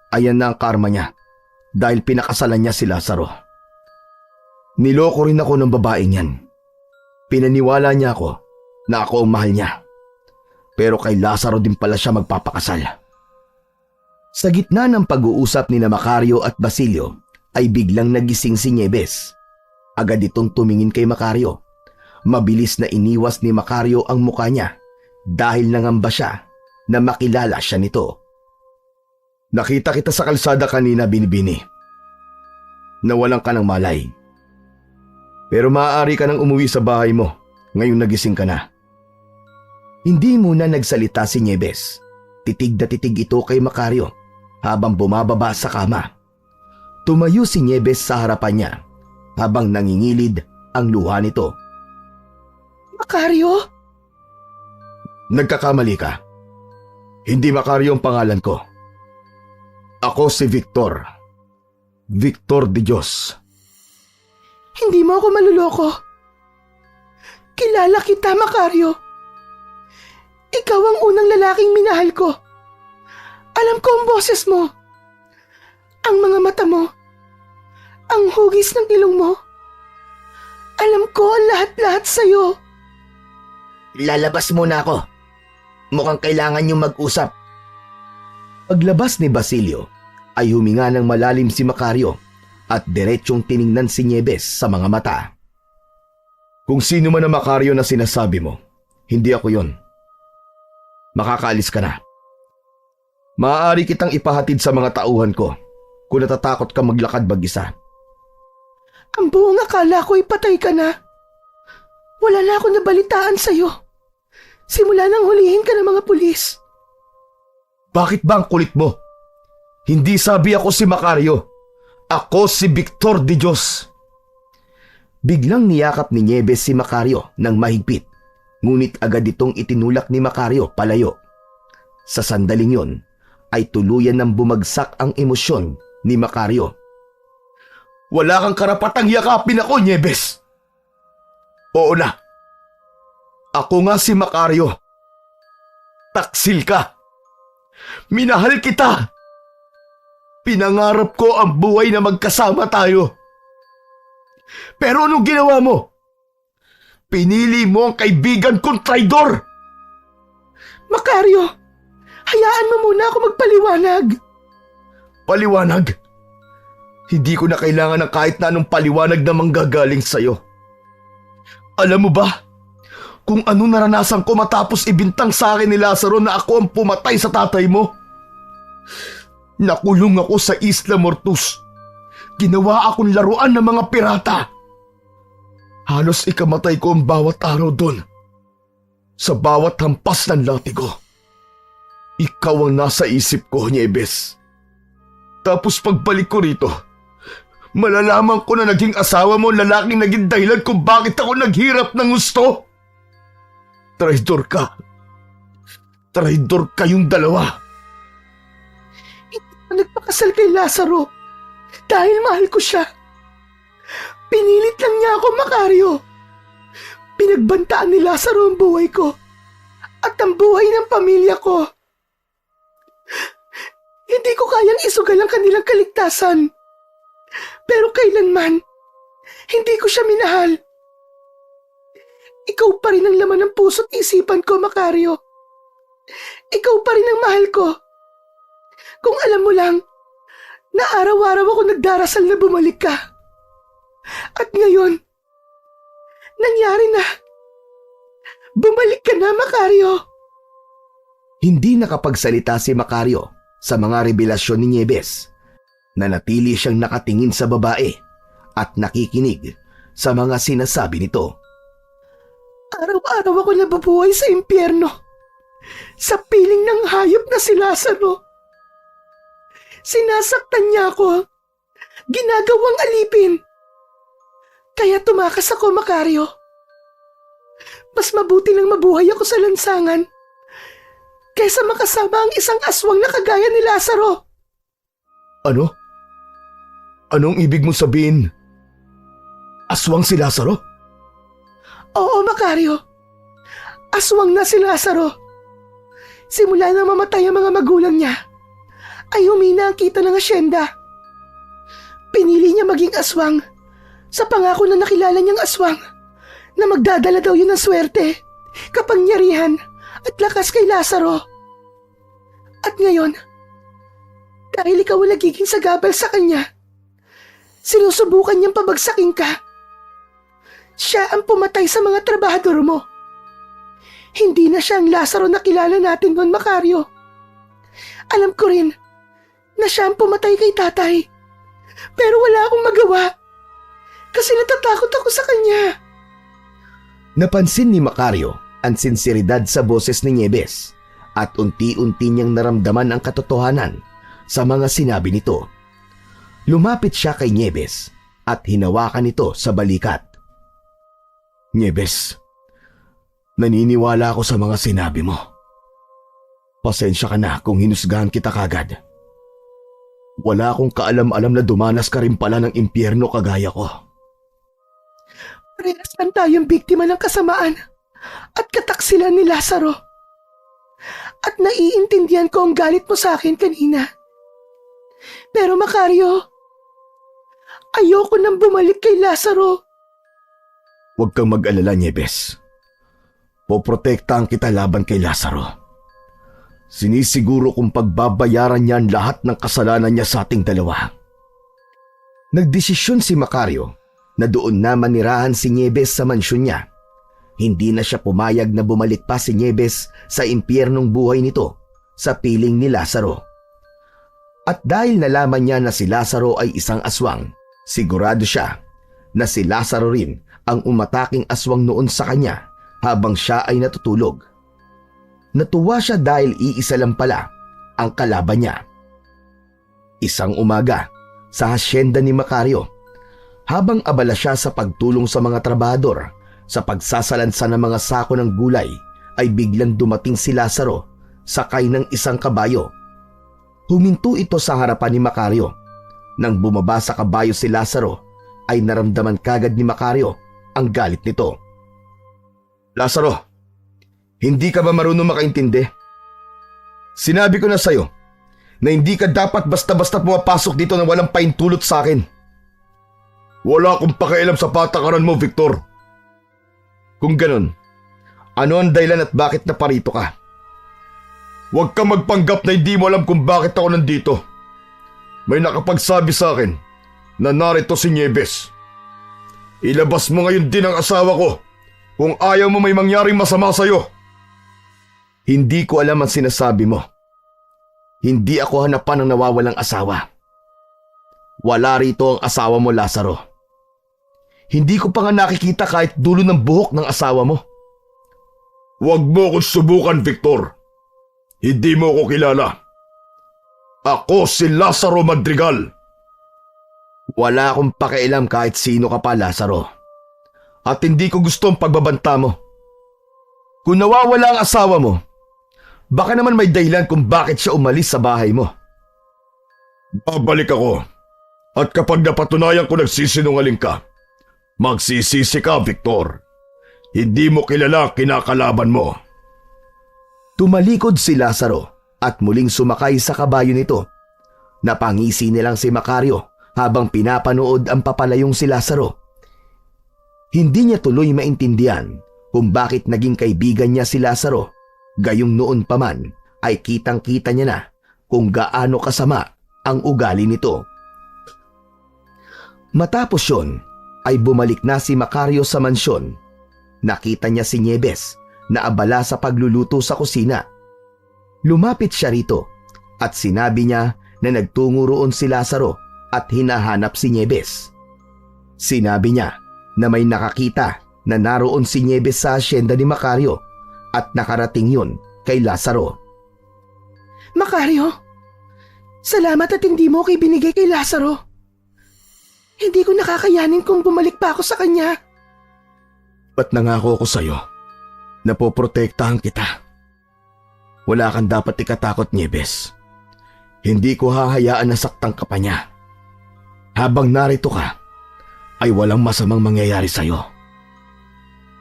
ayan na ang karma niya dahil pinakasalan niya si Lazaro. Niloko rin ako ng babaeng yan. Pinaniwala niya ako na ako ang mahal niya. Pero kay Lazaro din pala siya magpapakasal. Sa gitna ng pag-uusap ni Macario at Basilio ay biglang nagising si Nieves. Agad itong tumingin kay Macario. Mabilis na iniwas ni Macario ang mukha niya dahil nangamba siya na makilala siya nito. Nakita kita sa kalsada kanina, Binibini. Nawalan ka ng malay. Pero maaari ka nang umuwi sa bahay mo ngayong nagising ka na. Hindi muna nagsalita si Nieves. Titig na titig ito kay Macario habang bumababa sa kama. Tumayo si Nieves sa harapan niya habang nangingilid ang luha nito. Macario? Nagkakamali ka. Hindi Macario ang pangalan ko. Ako si Victor. Victor de Dios. Hindi mo ako maluloko. Kilala kita, Macario. Ikaw ang unang lalaking minahal ko. Alam ko ang boses mo. Ang mga mata mo. Ang hugis ng ilong mo. Alam ko ang lahat-lahat sa'yo. Lalabas muna ako. Mukhang kailangan niyong mag-usap. Paglabas ni Basilio ay huminga ng malalim si Macario at diretsyong tiningnan si Nieves sa mga mata. Kung sino man ang Macario na sinasabi mo, hindi ako yon. Makakaalis ka na. Maaari kitang ipahatid sa mga tauhan ko kung natatakot ka maglakad mag-isa. Ang buong akala ko ipatay ka na. Wala na ako nabalitaan sa'yo. Simula nang hulihin ka ng mga pulis. Bakit ba ang kulit mo? Hindi sabi ako si Macario. Ako si Victor de Dios. Biglang niyakap ni Nieves si Macario ng mahigpit, ngunit agad itong itinulak ni Macario palayo. Sa sandaling yon ay tuluyan ng bumagsak ang emosyon ni Macario. Wala kang karapatang yakapin ako, Nieves. Oo na. Ako nga si Macario. Taksil ka. Minahal kita. Pinangarap ko ang buhay na magkasama tayo. Pero anong ginawa mo? Pinili mo ang kaibigan kong traidor. Macario, hayaan mo muna ako magpaliwanag. Paliwanag? Hindi ko na kailangan ng kahit na anong paliwanag na manggagaling sa'yo. Alam mo ba kung ano naranasan ko matapos ibintang sa akin ni Lazaro na ako ang pumatay sa tatay mo? Nakulong ako sa Isla Mortus. Ginawa akong laruan ng mga pirata. Halos ikamatay ko ang bawat araw doon. Sa bawat hampas ng latigo. Ikaw ang nasa isip ko, Nieves. Tapos pagbalik ko rito, malalaman ko na naging asawa mo ang lalaking naging dahilan kung bakit ako naghirap ng gusto. Traidor ka. Traidor kayong dalawa. Nagpakasal kay Lazaro dahil mahal ko siya. Pinilit lang niya ako, Macario. Pinagbantaan ni Lazaro ang buhay ko at ang buhay ng pamilya ko. Hindi ko kayang isugal ang kanilang kaligtasan. Pero kailanman, hindi ko siya minahal. Ikaw pa rin ang laman ng puso't isipan ko, Macario. Ikaw pa rin ang mahal ko. Kung alam mo lang, na araw-araw ako nagdarasal na bumalik ka. At ngayon, nangyari na. Bumalik ka na, Macario. Hindi nakapagsalita si Macario sa mga revelasyon ni Nieves. Nanatili siyang nakatingin sa babae at nakikinig sa mga sinasabi nito. Araw-araw ako nabubuhay sa impyerno. Sa piling ng hayop na si Lazaro. Sinasaktan niya ako. Ginagawang alipin. Kaya tumakas ako, Macario. Mas mabuti lang mabuhay ako sa lansangan kaysa makasama ang isang aswang na kagaya ni Lazaro. Ano? Anong ibig mong sabihin? Aswang si Lazaro? Oo, Macario. Aswang na si Lazaro. Simula na mamatay ang mga magulang niya, ay humina ang kita ng asyenda. Pinili niya maging aswang sa pangako na nakilala niyang aswang na magdadala daw yun ng swerte, kapangyarihan at lakas kay Lazaro. At ngayon, dahil ikaw ang nagiging sagabal sa kanya, sinusubukan niyang pabagsakin ka. Siya ang pumatay sa mga trabahador mo. Hindi na siya ang Lazaro na kilala natin noon, Macario. Alam ko rin na siya ang pumatay kay tatay. Pero wala akong magawa kasi natatakot ako sa kanya. Napansin ni Macario ang sinseridad sa boses ni Nieves at unti-unti niyang naramdaman ang katotohanan sa mga sinabi nito. Lumapit siya kay Nieves at hinawakan ito sa balikat. Nieves, naniniwala ako sa mga sinabi mo. Pasensya ka na kung hinusgahan kita kagad. Wala akong kaalam-alam na dumanas ka rin pala ng impyerno kagaya ko. Parehas lang tayong biktima ng kasamaan at kataksilan ni Lazaro. At naiintindihan ko ang galit mo sa akin kanina. Pero Macario, ayoko nang bumalik kay Lazaro. Huwag kang mag-alala, Nieves. Poprotektahan kita laban kay Lazaro. Sinisiguro kong pagbabayaran niya ang lahat ng kasalanan niya sa ating dalawa. Nagdesisyon si Macario na doon na manirahan si Nieves sa mansyon niya. Hindi na siya pumayag na bumalik pa si Nieves sa impyernong buhay nito sa piling ni Lazaro. At dahil nalaman niya na si Lazaro ay isang aswang, sigurado siya na si Lazaro rin ang umataking aswang noon sa kanya habang siya ay natutulog. Natuwa siya dahil iisa lang pala ang kalaban niya. Isang umaga sa hasyenda ni Macario, habang abala siya sa pagtulong sa mga trabahador sa pagsasalansa ng mga sako ng gulay, ay biglang dumating si Lazaro sakay ng isang kabayo. Huminto ito sa harapan ni Macario. Nang bumaba sa kabayo si Lazaro, ay naramdaman kagad ni Macario ang galit nito. Lazaro, hindi ka ba marunong makaintindi? Sinabi ko na sa'yo na hindi ka dapat basta-basta pumapasok dito na walang paintulot sa akin. Wala akong pakialam sa patakaran mo, Victor. Kung ganun, ano ang dahilan at bakit naparito ka? Huwag kang magpanggap na hindi mo alam kung bakit ako nandito. May nakapagsabi sa akin na narito si Nieves. Ilabas mo ngayon din ang asawa ko kung ayaw mo may mangyaring masama sa'yo. Hindi ko alam ang sinasabi mo. Hindi ako hanapan ng nawawalang asawa. Wala rito ang asawa mo, Lazaro. Hindi ko pa nga nakikita kahit dulo ng buhok ng asawa mo. Huwag mo akong subukan, Victor. Hindi mo ako kilala. Ako si Lazaro Madrigal. Wala akong pakialam kahit sino ka pa, Lazaro. At hindi ko gusto ang pagbabanta mo. Kung nawawala ang asawa mo, baka naman may dahilan kung bakit siya umalis sa bahay mo. Babalik ako. At kapag napatunayan ko nagsisinungaling ka, magsisisi ka, Victor. Hindi mo kilala kinakalaban mo. Tumalikod si Lazaro at muling sumakay sa kabayo nito. Napangisi nilang si Macario habang pinapanood ang papalayong si Lazaro. Hindi niya tuloy maintindihan kung bakit naging kaibigan niya si Lazaro. Gayong noon pa man ay kitang-kita niya na kung gaano kasama ang ugali nito. Matapos yun ay bumalik na si Macario sa mansyon. Nakita niya si Nieves na abala sa pagluluto sa kusina. Lumapit siya rito at sinabi niya na nagtungo roon si Lazaro at hinahanap si Nieves. Sinabi niya na may nakakita na naroon si Nieves sa asyenda ni Macario at nakarating yun kay Lazaro. Macario, salamat at hindi mo ko ibinigay kay Lazaro. Hindi ko nakakayanin kung bumalik pa ako sa kanya. At nangako ko sa'yo na poprotektahan kita. Wala kang dapat ikatakot, Nieves. Hindi ko hahayaan na saktan ka pa niya. Habang narito ka, ay walang masamang mangyayari sa'yo.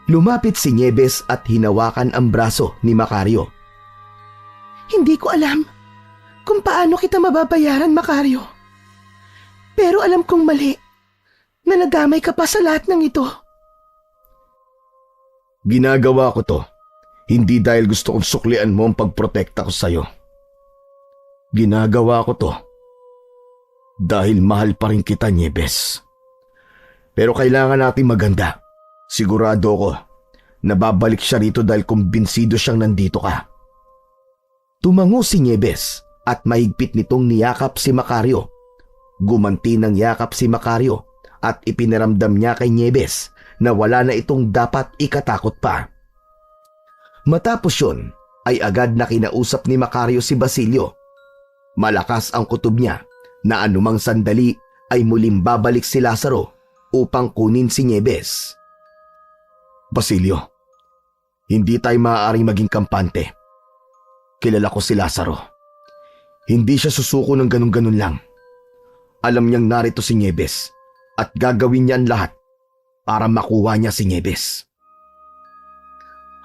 Lumapit si Nieves at hinawakan ang braso ni Macario. Hindi ko alam kung paano kita mababayaran, Macario. Pero alam kong mali na nadamay ka pa sa lahat ng ito. Ginagawa ko to, hindi dahil gusto kong suklian mo ang pagprotekta ko sa'yo. Ginagawa ko to dahil mahal pa rin kita, Nieves. Pero kailangan natin maganda. Sigurado ko na babalik siya rito dahil kumbinsido siyang nandito ka. Tumango si Nieves at mahigpit nitong niyakap si Macario. Gumanti ng yakap si Macario at ipinaramdam niya kay Nieves na wala na itong dapat ikatakot pa. Matapos yun ay agad na kinausap ni Macario si Basilio. Malakas ang kutob niya na anumang sandali ay muling babalik si Lazaro upang kunin si Nieves. Basilio, hindi tayo maaaring maging kampante. Kilala ko si Lazaro. Hindi siya susuko ng ganun-ganun lang. Alam niyang narito si Nieves at gagawin niya ang lahat para makuha niya si Nieves.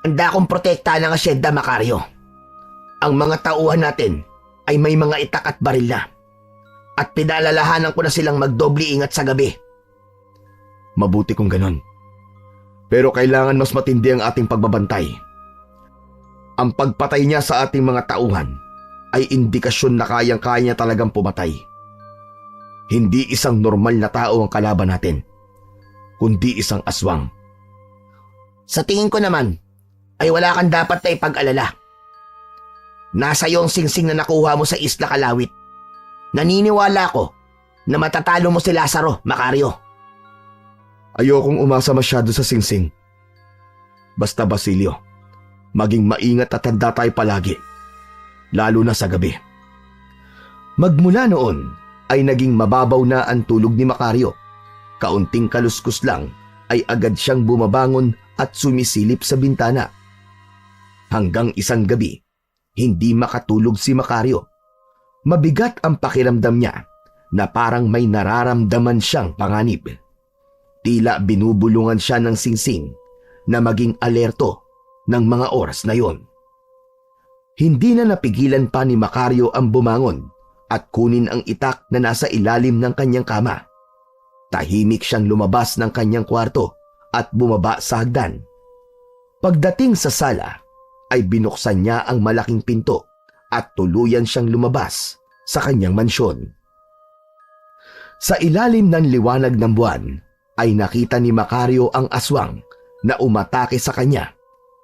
Handa akong protektahan ng asyenda, Macario. Ang mga tauhan natin ay may mga itak at baril na. At pinalalahanan ko na silang magdoble ingat sa gabi. Mabuti kung ganon. Pero kailangan mas matindi ang ating pagbabantay. Ang pagpatay niya sa ating mga tauhan ay indikasyon na kayang-kaya niya talagang pumatay. Hindi isang normal na tao ang kalaban natin, kundi isang aswang. Sa tingin ko naman, ay wala kang dapat na ipag-alala. Nasa iyo ang singsing na nakuha mo sa Isla Kalawit. Naniniwala ko na matatalo mo si Lazaro, Macario. Ayokong umasa masyado sa singsing. Basta Basilio, maging maingat at handa tayo palagi, lalo na sa gabi. Magmula noon ay naging mababaw na ang tulog ni Macario. Kaunting kaluskus lang ay agad siyang bumabangon at sumisilip sa bintana. Hanggang isang gabi, hindi makatulog si Macario. Mabigat ang pakiramdam niya na parang may nararamdaman siyang panganib. Tila binubulungan siya ng singsing na maging alerto ng mga oras na yon. Hindi na napigilan pa ni Macario ang bumangon at kunin ang itak na nasa ilalim ng kanyang kama. Tahimik siyang lumabas ng kanyang kwarto at bumaba sa hagdan. Pagdating sa sala, ay binuksan niya ang malaking pinto at tuluyan siyang lumabas sa kanyang mansyon. Sa ilalim ng liwanag ng buwan, ay nakita ni Macario ang aswang na umatake sa kanya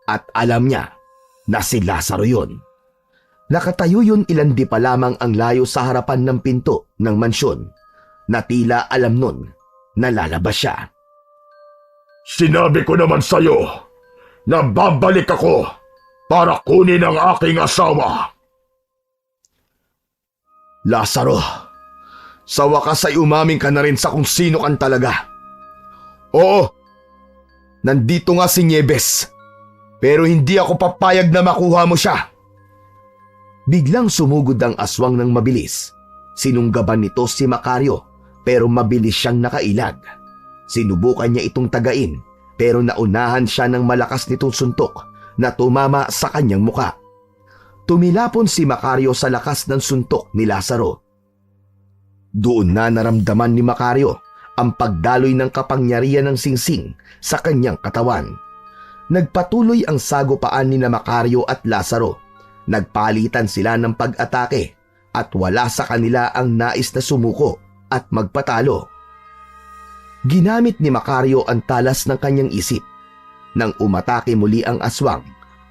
at alam niya na si Lazaro yun. Nakatayo yun ilan di pa lamang ang layo sa harapan ng pinto ng mansyon na tila alam nun na lalabas siya. Sinabi ko naman sa'yo na babalik ako para kunin ang aking asawa. Lazaro, sa wakas ay umamin ka na rin sa kung sino kang talaga. Oo, nandito nga si Nieves, pero hindi ako papayag na makuha mo siya. Biglang sumugod ang aswang ng mabilis. Sinunggaban nito si Macario pero mabilis siyang nakailag. Sinubukan niya itong tagain pero naunahan siya ng malakas nitong suntok na tumama sa kanyang muka. Tumilapon si Macario sa lakas ng suntok ni Lazaro. Doon na naramdaman ni Macario ang pagdaloy ng kapangyarihan ng singsing sa kanyang katawan. Nagpatuloy ang sagupaan ni Macario at Lazaro. Nagpalitan sila ng pag-atake at wala sa kanila ang nais na sumuko at magpatalo. Ginamit ni Macario ang talas ng kanyang isip. Nang umatake muli ang aswang,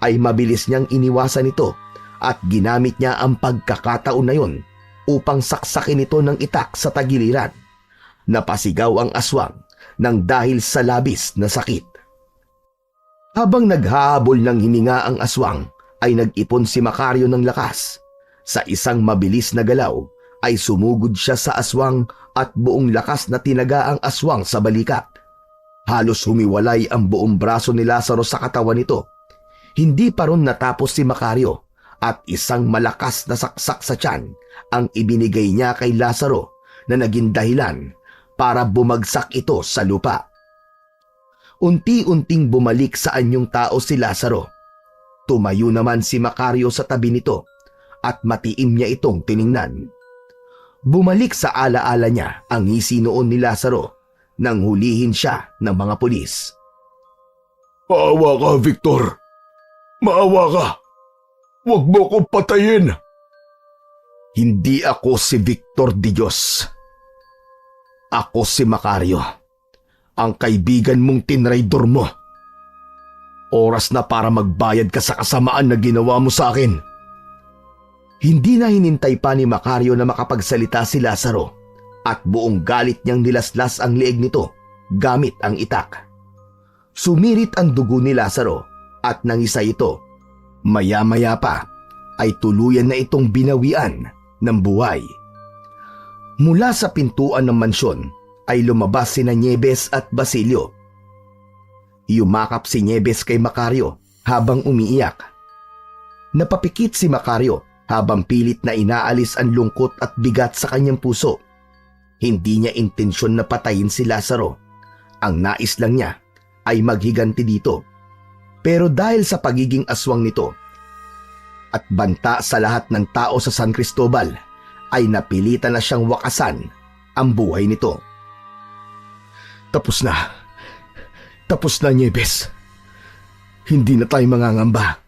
ay mabilis niyang iniwasan ito at ginamit niya ang pagkakataon na yon upang saksakin ito ng itak sa tagiliran. Napasigaw ang aswang nang dahil sa labis na sakit. Habang naghahabol ng hininga ang aswang, ay nag-ipon si Macario ng lakas. Sa isang mabilis na galaw, ay sumugod siya sa aswang at buong lakas na tinaga ang aswang sa balikat. Halos humiwalay ang buong braso ni Lazaro sa katawan nito. Hindi pa ron natapos si Macario at isang malakas na saksak sa tiyan ang ibinigay niya kay Lazaro na naging dahilan para bumagsak ito sa lupa. Unti-unting bumalik sa anyong tao si Lazaro. Tumayo naman si Macario sa tabi nito at matiim niya itong tiningnan. Bumalik sa alaala niya ang ngisi noon ni Lazaro nang hulihin siya ng mga pulis. Maawa ka, Victor. Maawa ka. Huwag mo akong patayin. Hindi ako si Victor de Dios. Ako si Macario, ang kaibigan mong tinraidor mo. Oras na para magbayad ka sa kasamaan na ginawa mo sa akin. Hindi na hinintay pa ni Macario na makapagsalita si Lazaro at buong galit niyang nilaslas ang leeg nito gamit ang itak. Sumirit ang dugo ni Lazaro at nangisa ito. Maya-maya pa ay tuluyan na itong binawian ng buhay. Mula sa pintuan ng mansyon ay lumabas sina Nieves at Basilio. Yumakap si Nieves kay Macario habang umiiyak. Napapikit si Macario habang pilit na inaalis ang lungkot at bigat sa kanyang puso. Hindi niya intensyon na patayin si Lazaro. Ang nais lang niya ay maghiganti dito. Pero dahil sa pagiging aswang nito at banta sa lahat ng tao sa San Cristobal, ay napilitan na siyang wakasan ang buhay nito. Tapos na. Tapos na, Nieves. Hindi na tayo mangangamba.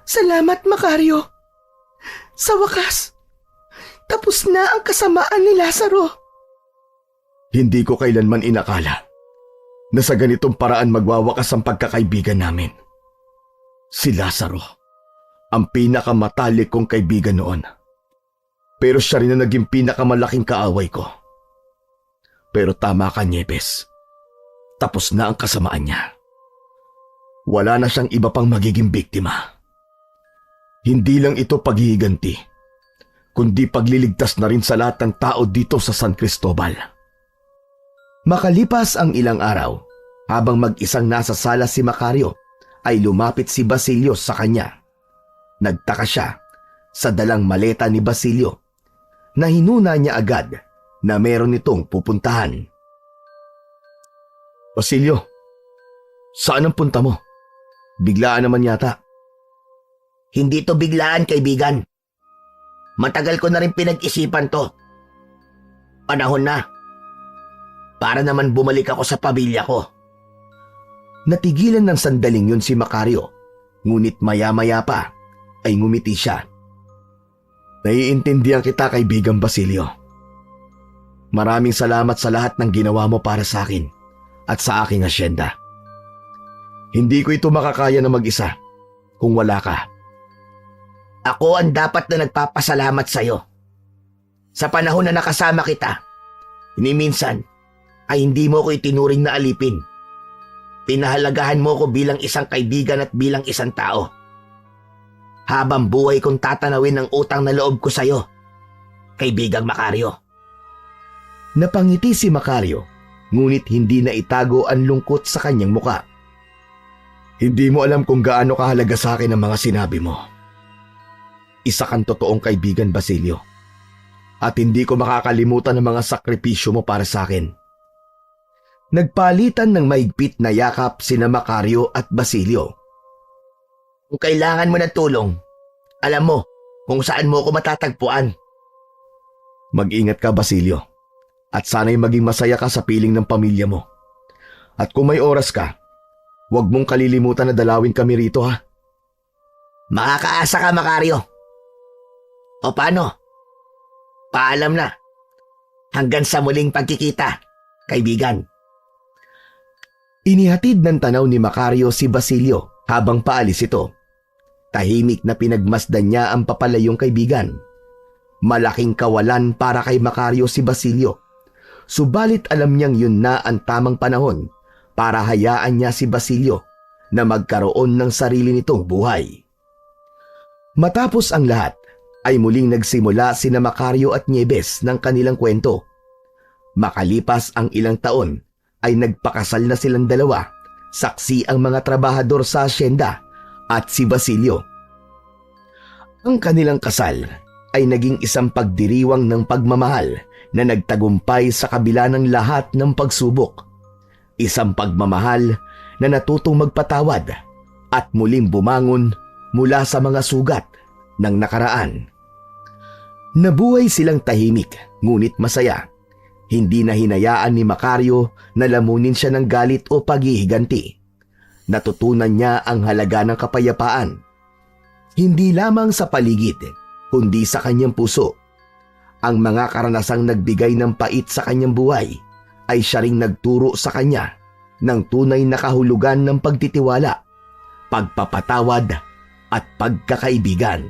Salamat, Macario. Sa wakas, tapos na ang kasamaan ni Lazaro. Hindi ko kailanman inakala na sa ganitong paraan magwawakas ang pagkakaibigan namin. Si Lazaro, ang pinakamatalik kong kaibigan noon. Pero siya rin na naging pinakamalaking kaaway ko. Pero tama ka, Nieves. Tapos na ang kasamaan niya. Wala na siyang iba pang magiging biktima. Hindi lang ito paghihiganti, kundi pagliligtas na rin sa lahat ng tao dito sa San Cristobal. Makalipas ang ilang araw, habang mag-isang nasa sala si Macario, ay lumapit si Basilio sa kanya. Nagtaka siya sa dalang maleta ni Basilio na hinuna niya agad na meron itong pupuntahan. Basilio, saan ang punta mo? Biglaan naman yata. Hindi to biglaan, kaibigan. Matagal ko na rin pinag-isipan to. Panahon na. Para naman bumalik ako sa pamilya ko. Natigilan ng sandaling yun si Macario, ngunit maya-maya pa ay ngumiti siya. Naiintindihan kita, kaibigan Basilio. Maraming salamat sa lahat ng ginawa mo para sa akin at sa aking asyenda. Hindi ko ito makakaya na mag-isa kung wala ka. Ako ang dapat na nagpapasalamat sa'yo. Sa panahon na nakasama kita, minsan ay hindi mo ko itinuring na alipin. Pinahalagahan mo ko bilang isang kaibigan at bilang isang tao. Habang buhay kong tatanawin ang utang na loob ko sa'yo, kaibigang Macario. Napangiti si Macario, ngunit hindi na itago ang lungkot sa kanyang muka. Hindi mo alam kung gaano kahalaga sa akin ang mga sinabi mo. Isa kang totoong kaibigan, Basilio. At hindi ko makakalimutan ang mga sakripisyo mo para sa akin. Nagpalitan ng maigpit na yakap sina Macario at Basilio. Kung kailangan mo ng tulong, Alam mo kung saan mo ako matatagpuan. Mag-ingat ka, Basilio. At sana'y maging masaya ka sa piling ng pamilya mo. At kung may oras ka, huwag mong kalilimutan na dalawin kami rito, ha? Makakaasa ka, Macario. O paano? Paalam na. Hanggang sa muling pagkikita, kaibigan. Inihatid ng tanaw ni Macario si Basilio habang paalis ito. Tahimik na pinagmasdan niya ang papalayong kaibigan. Malaking kawalan para kay Macario si Basilio. Subalit alam niyang yun na ang tamang panahon para hayaan niya si Basilio na magkaroon ng sarili nitong buhay. Matapos ang lahat, ay muling nagsimula sina Macario at Nieves ng kanilang kwento. Makalipas ang ilang taon, ay nagpakasal na silang dalawa, saksi ang mga trabahador sa asyenda at si Basilio. Ang kanilang kasal ay naging isang pagdiriwang ng pagmamahal na nagtagumpay sa kabila ng lahat ng pagsubok. Isang pagmamahal na natutong magpatawad at muling bumangon mula sa mga sugat ng nakaraan. Nabuhay silang tahimik ngunit masaya. Hindi na hinayaan ni Macario na lamunin siya ng galit o paghihiganti. Natutunan niya ang halaga ng kapayapaan. Hindi lamang sa paligid, kundi sa kanyang puso. Ang mga karanasang nagbigay ng pait sa kanyang buhay ay siya ring nagturo sa kanya ng tunay na kahulugan ng pagtitiwala, pagpapatawad at pagkakaibigan.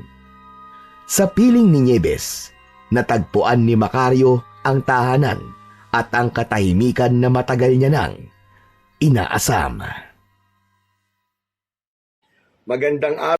Sa piling ni Nieves, natagpuan ni Macario ang tahanan at ang katahimikan na matagal niya nang inaasam. Magandang